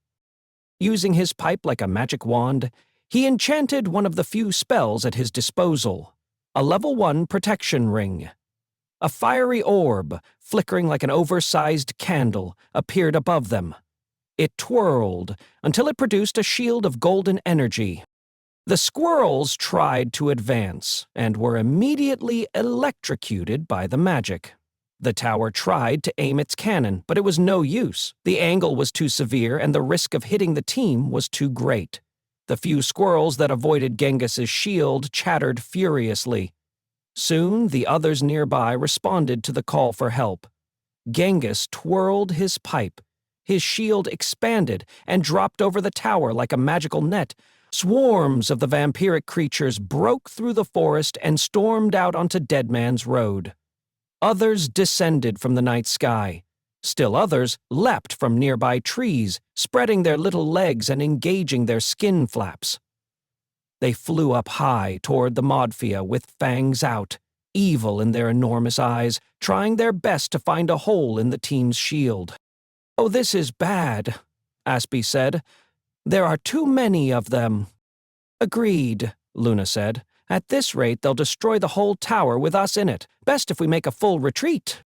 S1: Using his pipe like a magic wand, he enchanted one of the few spells at his disposal, a level 1 protection ring. A fiery orb, flickering like an oversized candle, appeared above them. It twirled until it produced a shield of golden energy. The squirrels tried to advance and were immediately electrocuted by the magic. The tower tried to aim its cannon, but it was no use. The angle was too severe and the risk of hitting the team was too great. The few squirrels that avoided Genghis's shield chattered furiously. Soon the others nearby responded to the call for help. Genghis twirled his pipe. His shield expanded and dropped over the tower like a magical net. Swarms of the vampiric creatures broke through the forest and stormed out onto Deadman's Road. Others descended from the night sky. Still others leapt from nearby trees, spreading their little legs and engaging their skin flaps. They flew up high toward the Modfia with fangs out, evil in their enormous eyes, trying their best to find a hole in the team's shield. "Oh, this is bad," Aspie said. "There are too many of them." "Agreed," Luna said. "At this rate, they'll destroy the whole tower with us in it. Best if we make a full retreat."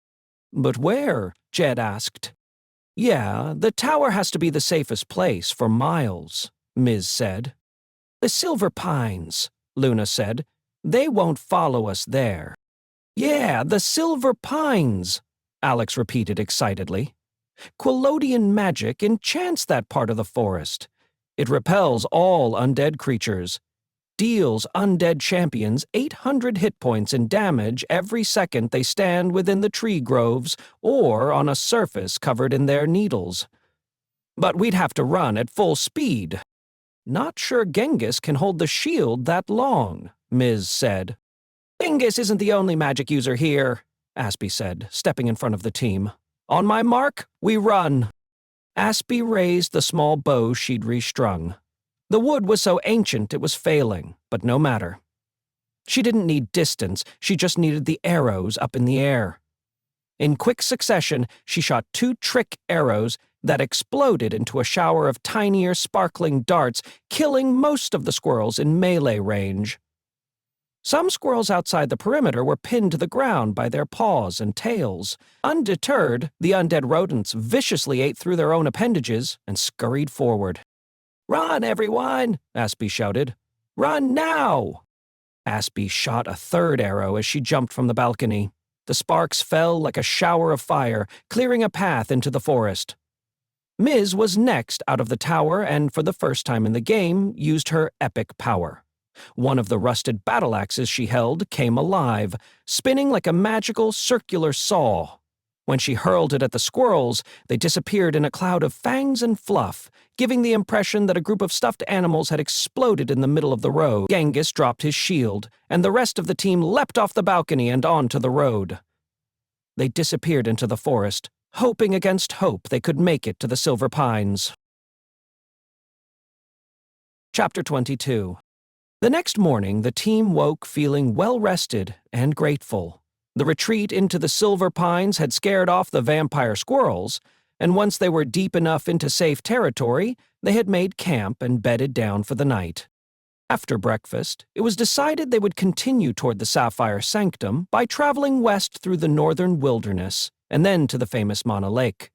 S1: "But where?" Jed asked. "Yeah, the tower has to be the safest place for miles," Ms. said. "The Silver Pines," Luna said. "They won't follow us there." "Yeah, the Silver Pines," Alex repeated excitedly. "Quilodian magic enchants that part of the forest. It repels all undead creatures, deals undead champions 800 hit points in damage every second they stand within the tree groves or on a surface covered in their needles. But we'd have to run at full speed." "Not sure Genghis can hold the shield that long," Ms. said. "Genghis isn't the only magic user here," Aspie said, stepping in front of the team. "On my mark, we run." Aspie raised the small bow she'd restrung. The wood was so ancient it was failing, but no matter. She didn't need distance, she just needed the arrows up in the air. In quick succession, she shot 2 trick arrows that exploded into a shower of tinier, sparkling darts, killing most of the squirrels in melee range. Some squirrels outside the perimeter were pinned to the ground by their paws and tails. Undeterred, the undead rodents viciously ate through their own appendages and scurried forward. "Run, everyone!" Aspie shouted. "Run now!" Aspie shot a 3rd arrow as she jumped from the balcony. The sparks fell like a shower of fire, clearing a path into the forest. Ms. was next out of the tower and, for the first time in the game, used her epic power. One of the rusted battle axes she held came alive, spinning like a magical circular saw. When she hurled it at the squirrels, they disappeared in a cloud of fangs and fluff, giving the impression that a group of stuffed animals had exploded in the middle of the road. Genghis dropped his shield, and the rest of the team leapt off the balcony and onto the road. They disappeared into the forest, hoping against hope they could make it to the Silver Pines. Chapter 22. The next morning, the team woke feeling well-rested and grateful. The retreat into the Silver Pines had scared off the vampire squirrels, and once they were deep enough into safe territory, they had made camp and bedded down for the night. After breakfast, it was decided they would continue toward the Sapphire Sanctum by traveling west through the northern wilderness and then to the famous Mana Lake.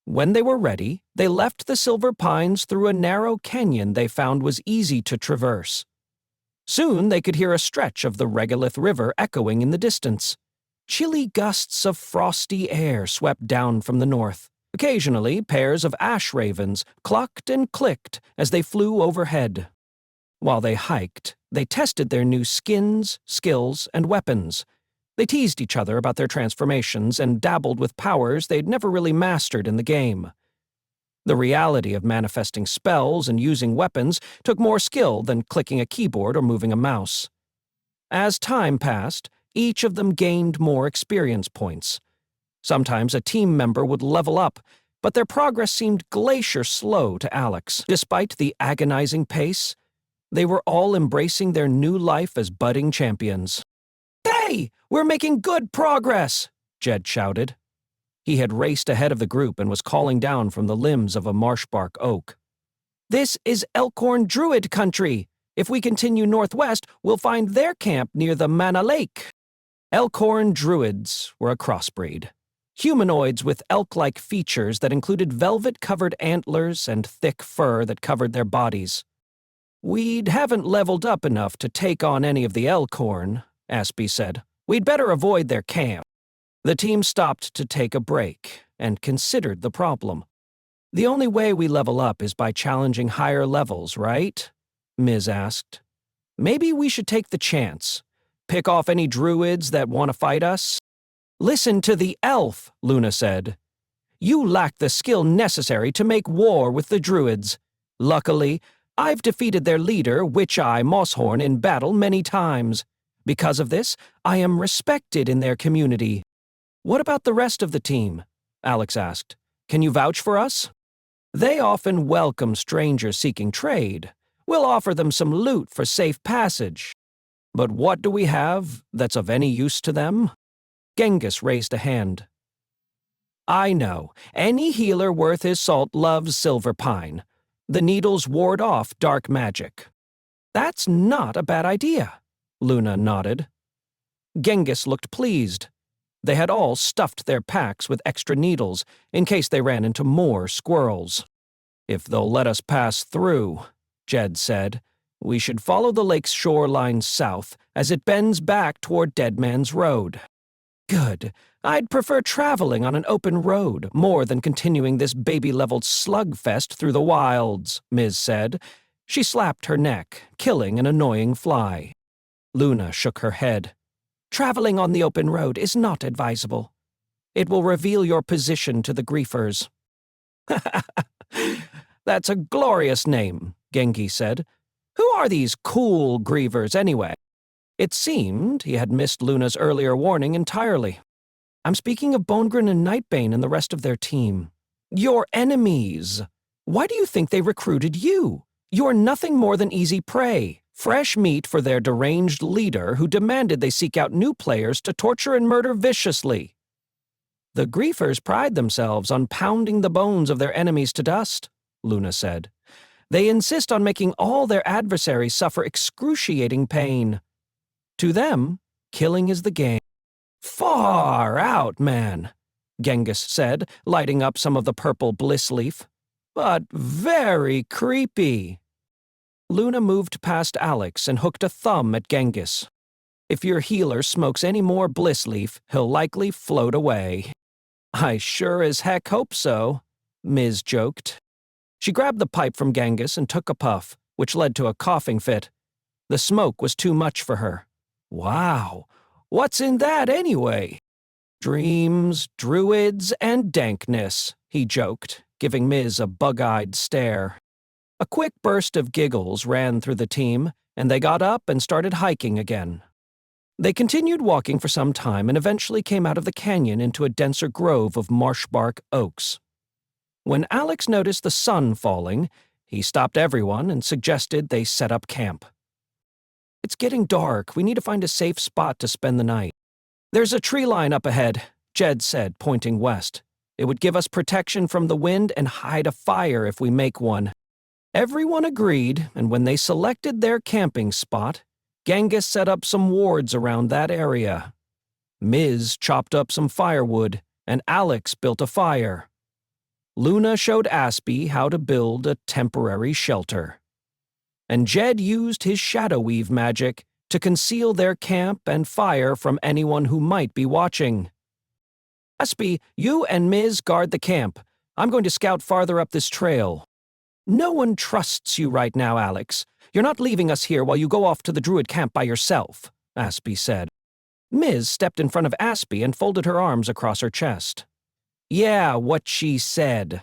S1: When they were ready, they left the Silver Pines through a narrow canyon they found was easy to traverse. Soon they could hear a stretch of the Regolith River echoing in the distance. Chilly gusts of frosty air swept down from the north. Occasionally, pairs of ash ravens clucked and clicked as they flew overhead. While they hiked, they tested their new skins, skills, and weapons. They teased each other about their transformations and dabbled with powers they'd never really mastered in the game. The reality of manifesting spells and using weapons took more skill than clicking a keyboard or moving a mouse. As time passed, each of them gained more experience points. Sometimes a team member would level up, but their progress seemed glacier slow to Alex. Despite the agonizing pace, they were all embracing their new life as budding champions. "Hey, we're making good progress!" Jed shouted. He had raced ahead of the group and was calling down from the limbs of a marshbark oak. "This is Elkhorn Druid country. If we continue northwest, we'll find their camp near the Mana Lake." Elkhorn Druids were a crossbreed. Humanoids with elk-like features that included velvet-covered antlers and thick fur that covered their bodies. "We haven't leveled up enough to take on any of the Elkhorn," Aspie said. "We'd better avoid their camp." The team stopped to take a break and considered the problem. "The only way we level up is by challenging higher levels, right?" Ms. asked. "Maybe we should take the chance. Pick off any druids that want to fight us?" "Listen to the elf," Luna said. "You lack the skill necessary to make war with the druids. Luckily, I've defeated their leader, Witch-Eye Mosshorn, in battle many times. Because of this, I am respected in their community." "What about the rest of the team?" Alex asked. "Can you vouch for us?" "They often welcome strangers seeking trade. We'll offer them some loot for safe passage. But what do we have that's of any use to them?" Genghis raised a hand. "I know. Any healer worth his salt loves Silver Pine. The needles ward off dark magic." "That's not a bad idea," Luna nodded. Genghis looked pleased. They had all stuffed their packs with extra needles in case they ran into more squirrels. "If they'll let us pass through," Jed said, "we should follow the lake's shoreline south as it bends back toward Dead Man's Road." "Good. I'd prefer traveling on an open road more than continuing this baby-leveled slugfest through the wilds," Ms. said. She slapped her neck, killing an annoying fly. Luna shook her head. "Traveling on the open road is not advisable. It will reveal your position to the griefers." "That's a glorious name," Gengi said. "Who are these cool grievers anyway?" It seemed he had missed Luna's earlier warning entirely. "I'm speaking of Bonegrin and Nightbane and the rest of their team. Your enemies. Why do you think they recruited you? You're nothing more than easy prey, fresh meat for their deranged leader who demanded they seek out new players to torture and murder viciously." "The griefers pride themselves on pounding the bones of their enemies to dust," Luna said. "They insist on making all their adversaries suffer excruciating pain. To them, killing is the game." "Far out, man," Genghis said, lighting up some of the purple bliss leaf. "But very creepy." Luna moved past Alex and hooked a thumb at Genghis. "If your healer smokes any more bliss leaf, he'll likely float away." "I sure as heck hope so," Ms. joked. She grabbed the pipe from Genghis and took a puff, which led to a coughing fit. The smoke was too much for her. "Wow, what's in that anyway?" "Dreams, druids, and dankness," he joked, giving Ms. a bug-eyed stare. A quick burst of giggles ran through the team, and they got up and started hiking again. They continued walking for some time and eventually came out of the canyon into a denser grove of marshbark oaks. When Alex noticed the sun falling, he stopped everyone and suggested they set up camp. "It's getting dark. We need to find a safe spot to spend the night." "There's a tree line up ahead," Jed said, pointing west. It would give us protection from the wind and hide a fire if we make one. Everyone agreed, and when they selected their camping spot, Genghis set up some wards around that area. Ms. chopped up some firewood, and Alex built a fire. Luna showed Aspie how to build a temporary shelter. And Jed used his shadow weave magic to conceal their camp and fire from anyone who might be watching. Aspie, you and Ms. guard the camp. I'm going to scout farther up this trail. No one trusts you right now, Alex. You're not leaving us here while you go off to the druid camp by yourself, Aspie said. Ms. stepped in front of Aspie and folded her arms across her chest. Yeah, what she said.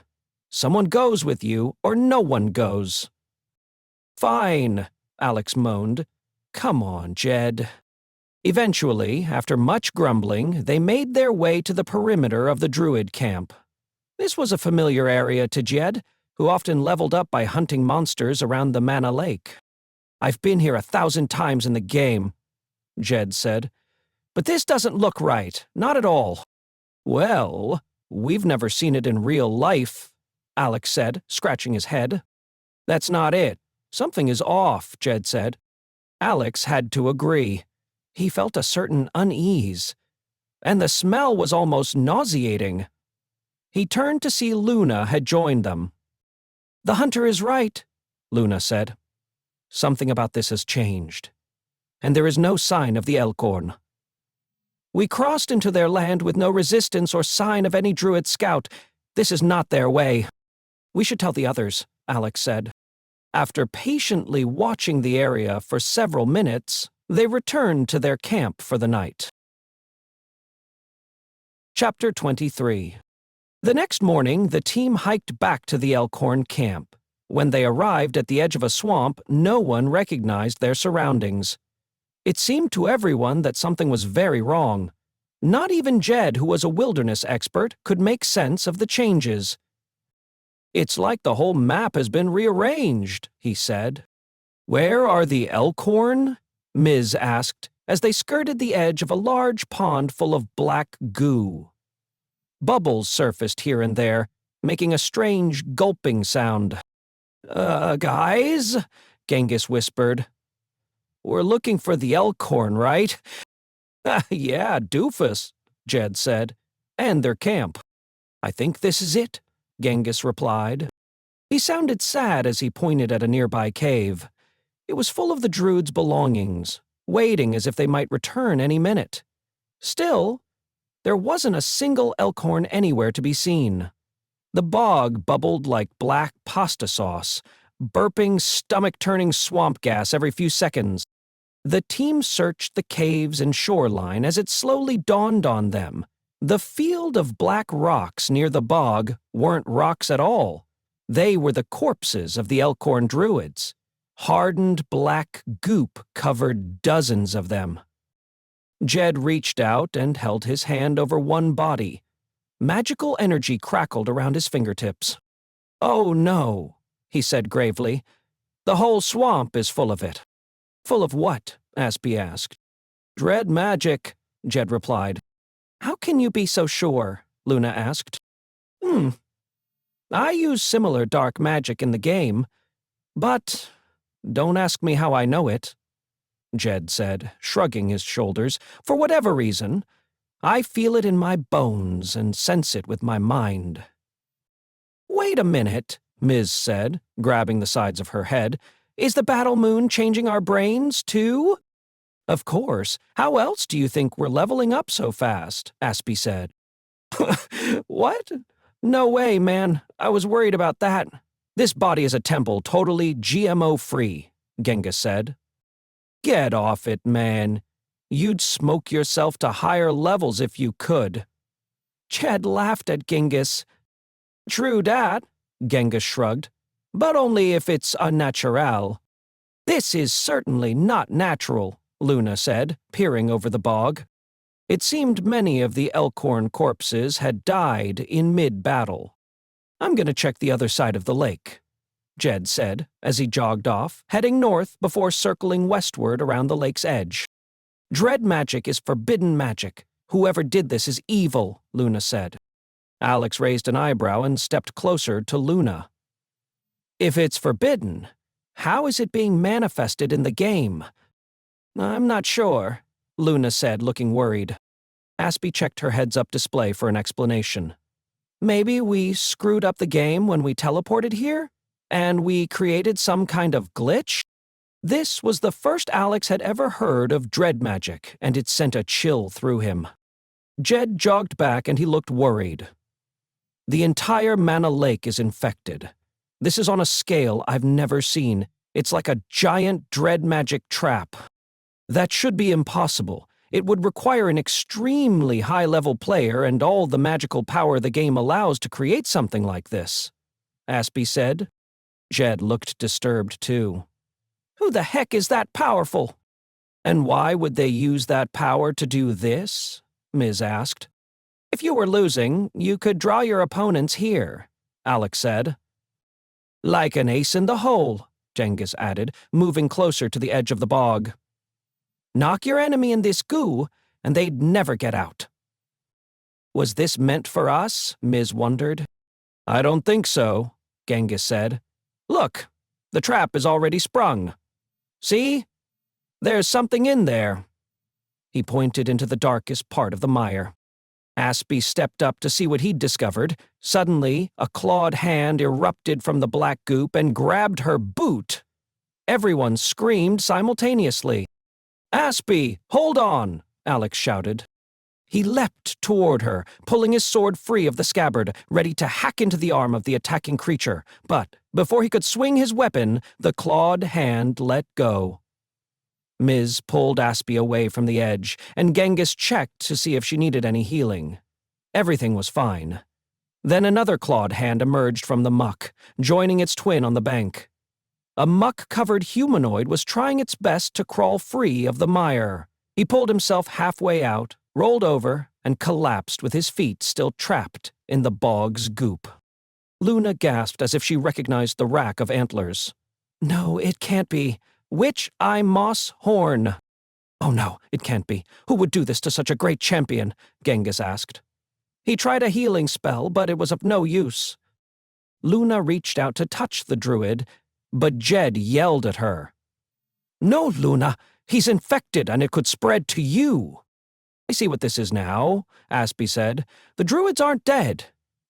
S1: Someone goes with you, or no one goes. Fine, Alex moaned. Come on, Jed. Eventually, after much grumbling, they made their way to the perimeter of the druid camp. This was a familiar area to Jed, who often leveled up by hunting monsters around the Mana Lake. I've been here 1,000 times in the game, Jed said. But this doesn't look right, not at all. Well, we've never seen it in real life, Alex said, scratching his head. That's not it. Something is off, Jed said. Alex had to agree. He felt a certain unease, and the smell was almost nauseating. He turned to see Luna had joined them. The hunter is right, Luna said. Something about this has changed, and there is no sign of the Elkhorn. We crossed into their land with no resistance or sign of any druid scout. This is not their way. We should tell the others, Alex said. After patiently watching the area for several minutes, they returned to their camp for the night. Chapter 23. The next morning, the team hiked back to the Elkhorn camp. When they arrived at the edge of a swamp, no one recognized their surroundings. It seemed to everyone that something was very wrong. Not even Jed, who was a wilderness expert, could make sense of the changes. It's like the whole map has been rearranged, he said. Where are the Elkhorn? Ms. asked, as they skirted the edge of a large pond full of black goo. Bubbles surfaced here and there, making a strange gulping sound. Guys? Genghis whispered. We're looking for the Elkhorn, right? Yeah, doofus, Jed said. And their camp. I think this is it, Genghis replied. He sounded sad as he pointed at a nearby cave. It was full of the druid's belongings, waiting as if they might return any minute. Still, there wasn't a single Elkhorn anywhere to be seen. The bog bubbled like black pasta sauce, burping, stomach-turning swamp gas every few seconds. The team searched the caves and shoreline as it slowly dawned on them. The field of black rocks near the bog weren't rocks at all. They were the corpses of the Elkhorn druids. Hardened black goop covered dozens of them. Jed reached out and held his hand over one body. Magical energy crackled around his fingertips. Oh no, he said gravely. The whole swamp is full of it. Full of what? Aspie asked. Dread magic, Jed replied. How can you be so sure? Luna asked. I use similar dark magic in the game, but don't ask me how I know it, Jed said, shrugging his shoulders. For whatever reason, I feel it in my bones and sense it with my mind. Wait a minute, Ms. said, grabbing the sides of her head. Is the battle moon changing our brains, too? Of course. How else do you think we're leveling up so fast? Aspie said. What? No way, man. I was worried about that. This body is a temple, totally GMO-free, Genghis said. Get off it, man. You'd smoke yourself to higher levels if you could. Jed laughed at Genghis. True dat, Genghis shrugged, but only if it's unnatural. This is certainly not natural, Luna said, peering over the bog. It seemed many of the Elkhorn corpses had died in mid-battle. I'm going to check the other side of the lake, Jed said, as he jogged off, heading north before circling westward around the lake's edge. Dread magic is forbidden magic. Whoever did this is evil, Luna said. Alex raised an eyebrow and stepped closer to Luna. If it's forbidden, how is it being manifested in the game? I'm not sure, Luna said, looking worried. Aspie checked her heads-up display for an explanation. Maybe we screwed up the game when we teleported here? And we created some kind of glitch? This was the first Alex had ever heard of dread magic, and it sent a chill through him. Jed jogged back and he looked worried. The entire Mana Lake is infected. This is on a scale I've never seen. It's like a giant dread magic trap. That should be impossible. It would require an extremely high-level player and all the magical power the game allows to create something like this, Aspie said. Jed looked disturbed too. Who the heck is that powerful? And why would they use that power to do this? Ms. asked. If you were losing, you could draw your opponents here, Alex said. Like an ace in the hole, Genghis added, moving closer to the edge of the bog. Knock your enemy in this goo, and they'd never get out. Was this meant for us? Ms. wondered. I don't think so, Genghis said. Look, the trap is already sprung. See? There's something in there. He pointed into the darkest part of the mire. Aspie stepped up to see what he'd discovered. Suddenly, a clawed hand erupted from the black goop and grabbed her boot. Everyone screamed simultaneously. Aspie, hold on, Alex shouted. He leapt toward her, pulling his sword free of the scabbard, ready to hack into the arm of the attacking creature. But before he could swing his weapon, the clawed hand let go. Ms. pulled Aspie away from the edge, and Genghis checked to see if she needed any healing. Everything was fine. Then another clawed hand emerged from the muck, joining its twin on the bank. A muck-covered humanoid was trying its best to crawl free of the mire. He pulled himself halfway out, rolled over, and collapsed with his feet still trapped in the bog's goop. Luna gasped as if she recognized the rack of antlers. No, it can't be. Witch-eye moss horn. Oh no, it can't be. Who would do this to such a great champion? Genghis asked. He tried a healing spell, but it was of no use. Luna reached out to touch the druid, but Jed yelled at her. No, Luna, he's infected and it could spread to you. I see what this is now, Aspie said. The druids aren't dead.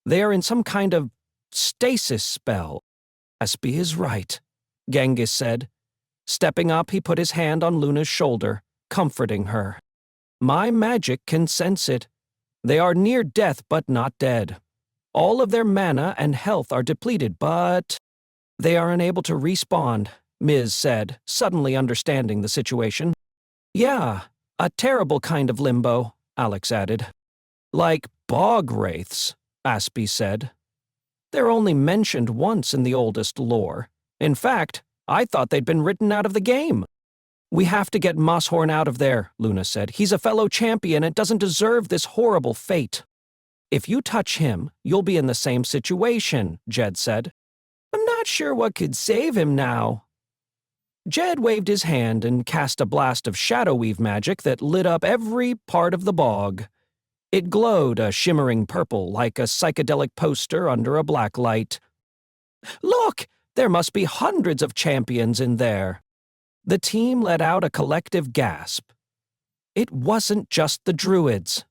S1: They are in some kind of stasis spell. Aspie is right, Genghis said. Stepping up, he put his hand on Luna's shoulder, comforting her. My magic can sense it. They are near death but not dead. All of their mana and health are depleted, but they are unable to respawn, Ms. said, suddenly understanding the situation. Yeah, a terrible kind of limbo, Alex added. Like bog wraiths, Aspie said. They're only mentioned once in the oldest lore. In fact, I thought they'd been written out of the game. We have to get Mosshorn out of there, Luna said. He's a fellow champion and doesn't deserve this horrible fate. If you touch him, you'll be in the same situation, Jed said. I'm not sure what could save him now. Jed waved his hand and cast a blast of shadow weave magic that lit up every part of the bog. It glowed a shimmering purple like a psychedelic poster under a black light. Look! There must be hundreds of champions in there. The team let out a collective gasp. It wasn't just the druids.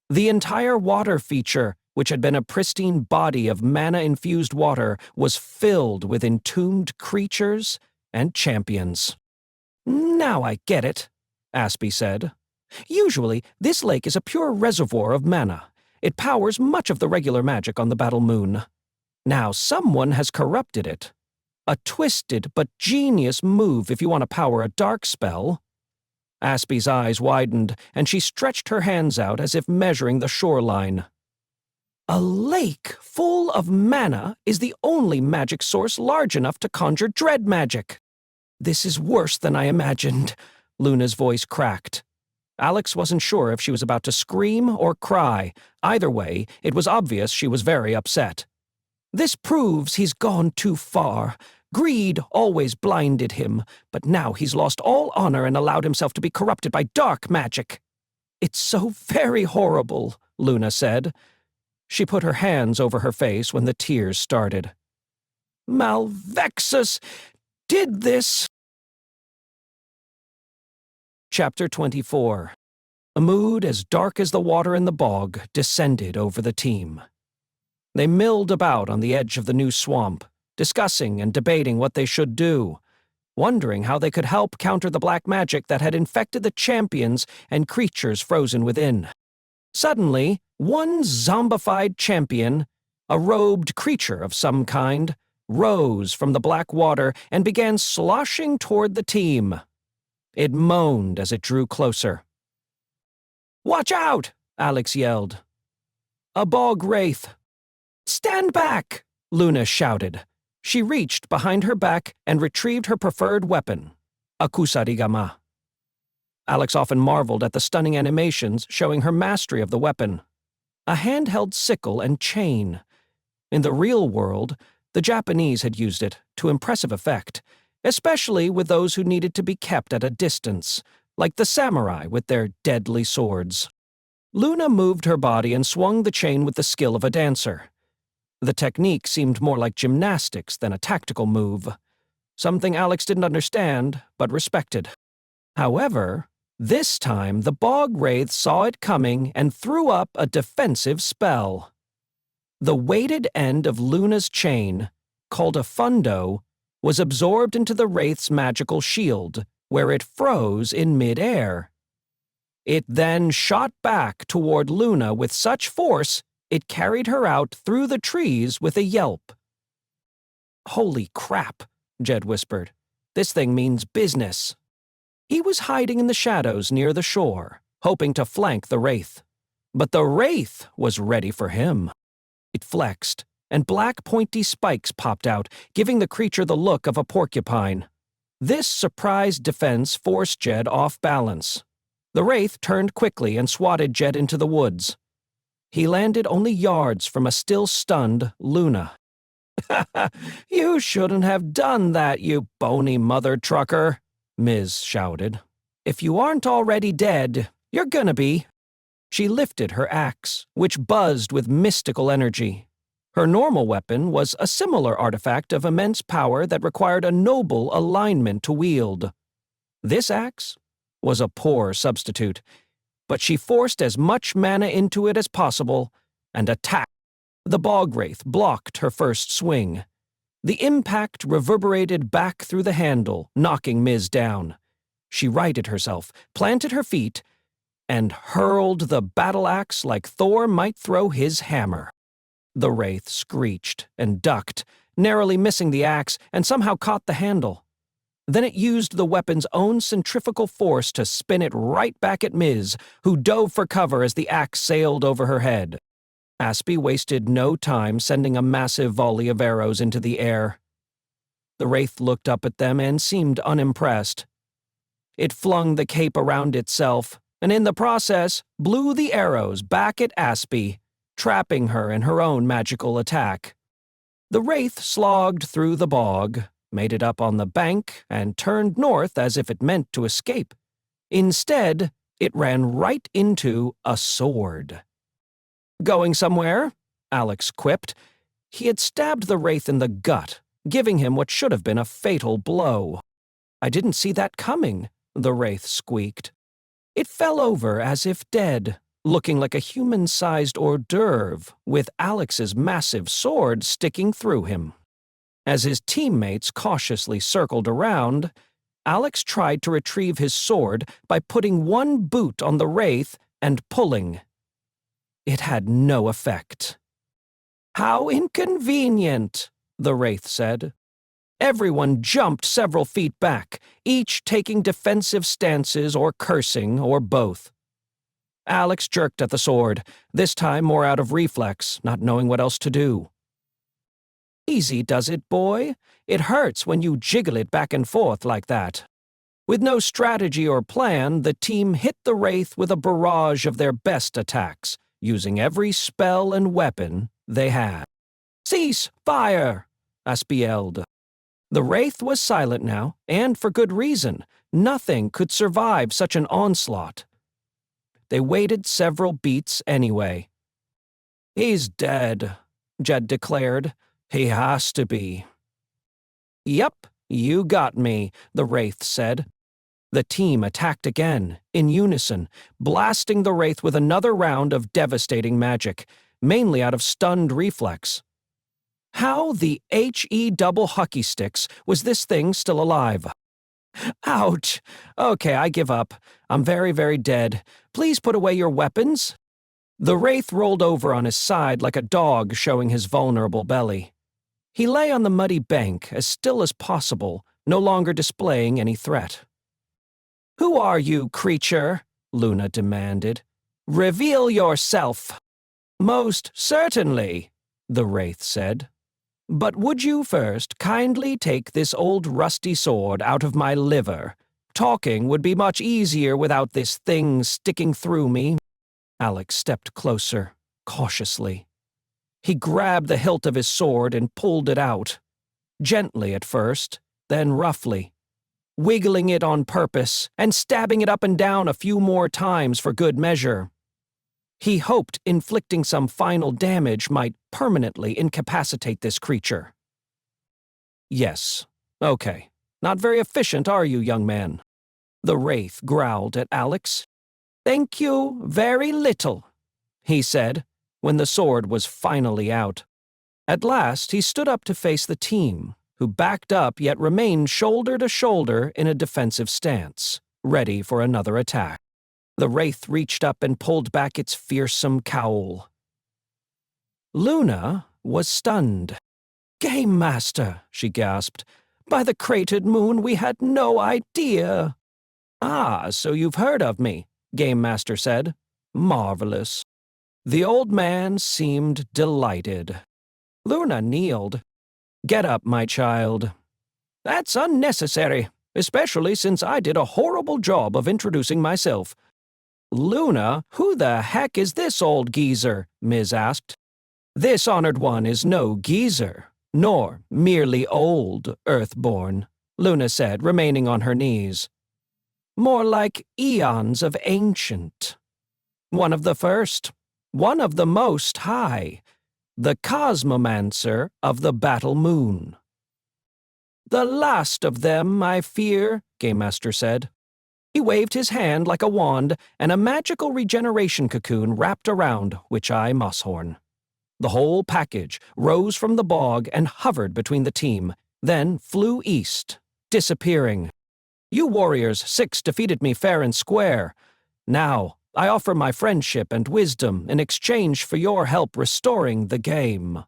S1: The entire water feature, which had been a pristine body of mana-infused water, was filled with entombed creatures and champions. Now I get it, Aspie said. Usually, this lake is a pure reservoir of mana. It powers much of the regular magic on the Battle Moon. Now someone has corrupted it. A twisted but genius move if you want to power a dark spell. Aspie's eyes widened, and she stretched her hands out as if measuring the shoreline. A lake full of mana is the only magic source large enough to conjure dread magic. This is worse than I imagined, Luna's voice cracked. Alex wasn't sure if she was about to scream or cry. Either way, it was obvious she was very upset. This proves he's gone too far. Greed always blinded him, but now he's lost all honor and allowed himself to be corrupted by dark magic. It's so very horrible, Luna said. She put her hands over her face when the tears started. Malvexus did this. Chapter 24. A mood as dark as the water in the bog descended over the team. They milled about on the edge of the new swamp, discussing and debating what they should do, wondering how they could help counter the black magic that had infected the champions and creatures frozen within. Suddenly, one zombified champion, a robed creature of some kind, rose from the black water and began sloshing toward the team. It moaned as it drew closer. "Watch out!" Alex yelled. A bog wraith. "Stand back!" Luna shouted. She reached behind her back and retrieved her preferred weapon, a kusarigama. Alex often marveled at the stunning animations showing her mastery of the weapon. A handheld sickle and chain. In the real world, the Japanese had used it to impressive effect, especially with those who needed to be kept at a distance, like the samurai with their deadly swords. Luna moved her body and swung the chain with the skill of a dancer. The technique seemed more like gymnastics than a tactical move, something Alex didn't understand but respected. However, this time the bog wraith saw it coming and threw up a defensive spell. The weighted end of Luna's chain, called a fundo, was absorbed into the wraith's magical shield, where it froze in mid-air. It then shot back toward Luna with such force it carried her out through the trees with a yelp. "Holy crap," Jed whispered. "This thing means business." He was hiding in the shadows near the shore, hoping to flank the wraith. But the wraith was ready for him. It flexed, and black pointy spikes popped out, giving the creature the look of a porcupine. This surprise defense forced Jed off balance. The wraith turned quickly and swatted Jed into the woods. He landed only yards from a still-stunned Luna. "You shouldn't have done that, you bony mother trucker," Ms. shouted. "If you aren't already dead, you're gonna be." She lifted her axe, which buzzed with mystical energy. Her normal weapon was a similar artifact of immense power that required a noble alignment to wield. This axe was a poor substitute, but she forced as much mana into it as possible and attacked. The bog wraith blocked her first swing. The impact reverberated back through the handle, knocking Ms. down. She righted herself, planted her feet, and hurled the battle axe like Thor might throw his hammer. The wraith screeched and ducked, narrowly missing the axe, and somehow caught the handle. Then it used the weapon's own centrifugal force to spin it right back at Ms., who dove for cover as the axe sailed over her head. Aspie wasted no time sending a massive volley of arrows into the air. The wraith looked up at them and seemed unimpressed. It flung the cape around itself, and in the process blew the arrows back at Aspie, trapping her in her own magical attack. The wraith slogged through the bog, made it up on the bank, and turned north as if it meant to escape. Instead, it ran right into a sword. "Going somewhere?" Alex quipped. He had stabbed the wraith in the gut, giving him what should have been a fatal blow. "I didn't see that coming," the wraith squeaked. It fell over as if dead, looking like a human-sized hors d'oeuvre, with Alex's massive sword sticking through him. As his teammates cautiously circled around, Alex tried to retrieve his sword by putting one boot on the wraith and pulling. It had no effect. "How inconvenient," the wraith said. Everyone jumped several feet back, each taking defensive stances or cursing or both. Alex jerked at the sword, this time more out of reflex, not knowing what else to do. "Easy does it, boy. It hurts when you jiggle it back and forth like that." With no strategy or plan, the team hit the wraith with a barrage of their best attacks, using every spell and weapon they had. "Cease fire!" Aspie yelled. The wraith was silent now, and for good reason. Nothing could survive such an onslaught. They waited several beats anyway. "He's dead," Jed declared. "He has to be." "Yep, you got me," the Wraith said. The team attacked again, in unison, blasting the Wraith with another round of devastating magic, mainly out of stunned reflex. How the HE double hockey sticks was this thing still alive? "Ouch! Okay, I give up. I'm very, very dead. Please put away your weapons." The Wraith rolled over on his side like a dog showing his vulnerable belly. He lay on the muddy bank as still as possible, no longer displaying any threat. "Who are you, creature?" Luna demanded. "Reveal yourself." "Most certainly," the Wraith said. "But would you first kindly take this old rusty sword out of my liver? Talking would be much easier without this thing sticking through me." Alex stepped closer, cautiously. He grabbed the hilt of his sword and pulled it out. Gently at first, then roughly, wiggling it on purpose and stabbing it up and down a few more times for good measure. He hoped inflicting some final damage might permanently incapacitate this creature. "Yes, okay. Not very efficient, are you, young man?" The Wraith growled at Alex. "Thank you very little," he said, when the sword was finally out. At last he stood up to face the team, who backed up yet remained shoulder to shoulder in a defensive stance, ready for another attack. The Wraith reached up and pulled back its fearsome cowl. Luna was stunned. "Game Master," she gasped. "By the cratered moon, we had no idea." "Ah, so you've heard of me," Game Master said. "Marvelous." The old man seemed delighted. Luna kneeled. "Get up, my child." "That's unnecessary, especially since I did a horrible job of introducing myself." "Luna, who the heck is this old geezer?" Ms. asked. "This honored one is no geezer, nor merely old, Earthborn," Luna said, remaining on her knees. "More like eons of ancient. One of the first, one of the most high, the cosmomancer of the battle moon." "The last of them, I fear," Game Master said. He waved his hand like a wand, and a magical regeneration cocoon wrapped around Witch-Eye Musshorn. The whole package rose from the bog and hovered between the team, then flew east, disappearing. "You Warriors 6 defeated me fair and square. Now, I offer my friendship and wisdom in exchange for your help restoring the game."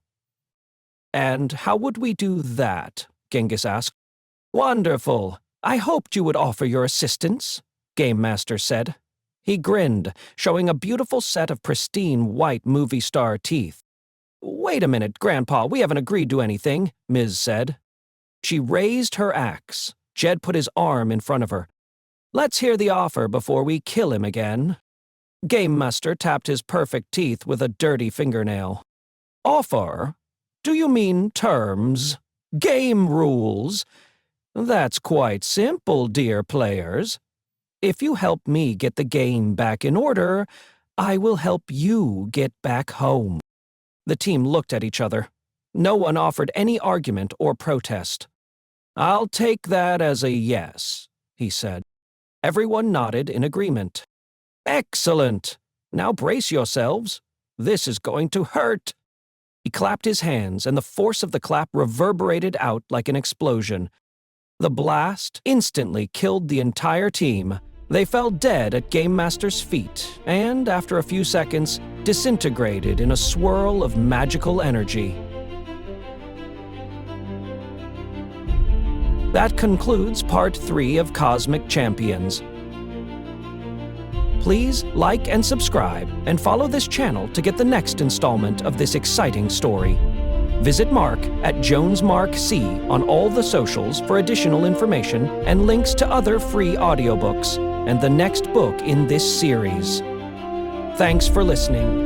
S1: "And how would we do that?" Genghis asked. "Wonderful. I hoped you would offer your assistance," Game Master said. He grinned, showing a beautiful set of pristine white movie star teeth. "Wait a minute, Grandpa, we haven't agreed to anything," Ms. said. She raised her axe. Jed put his arm in front of her. "Let's hear the offer before we kill him again." Game Master tapped his perfect teeth with a dirty fingernail. "Offer? Do you mean terms? Game rules? That's quite simple, dear players. If you help me get the game back in order, I will help you get back home." The team looked at each other. No one offered any argument or protest. "I'll take that as a yes," he said. Everyone nodded in agreement. "Excellent! Now brace yourselves. This is going to hurt." He clapped his hands, and the force of the clap reverberated out like an explosion. The blast instantly killed the entire team. They fell dead at Game Master's feet, and after a few seconds, disintegrated in a swirl of magical energy. That concludes Part 3 of Cosmic Champions. Please like and subscribe, and follow this channel to get the next installment of this exciting story. Visit Mark at JonesMarkC on all the socials for additional information and links to other free audiobooks and the next book in this series. Thanks for listening.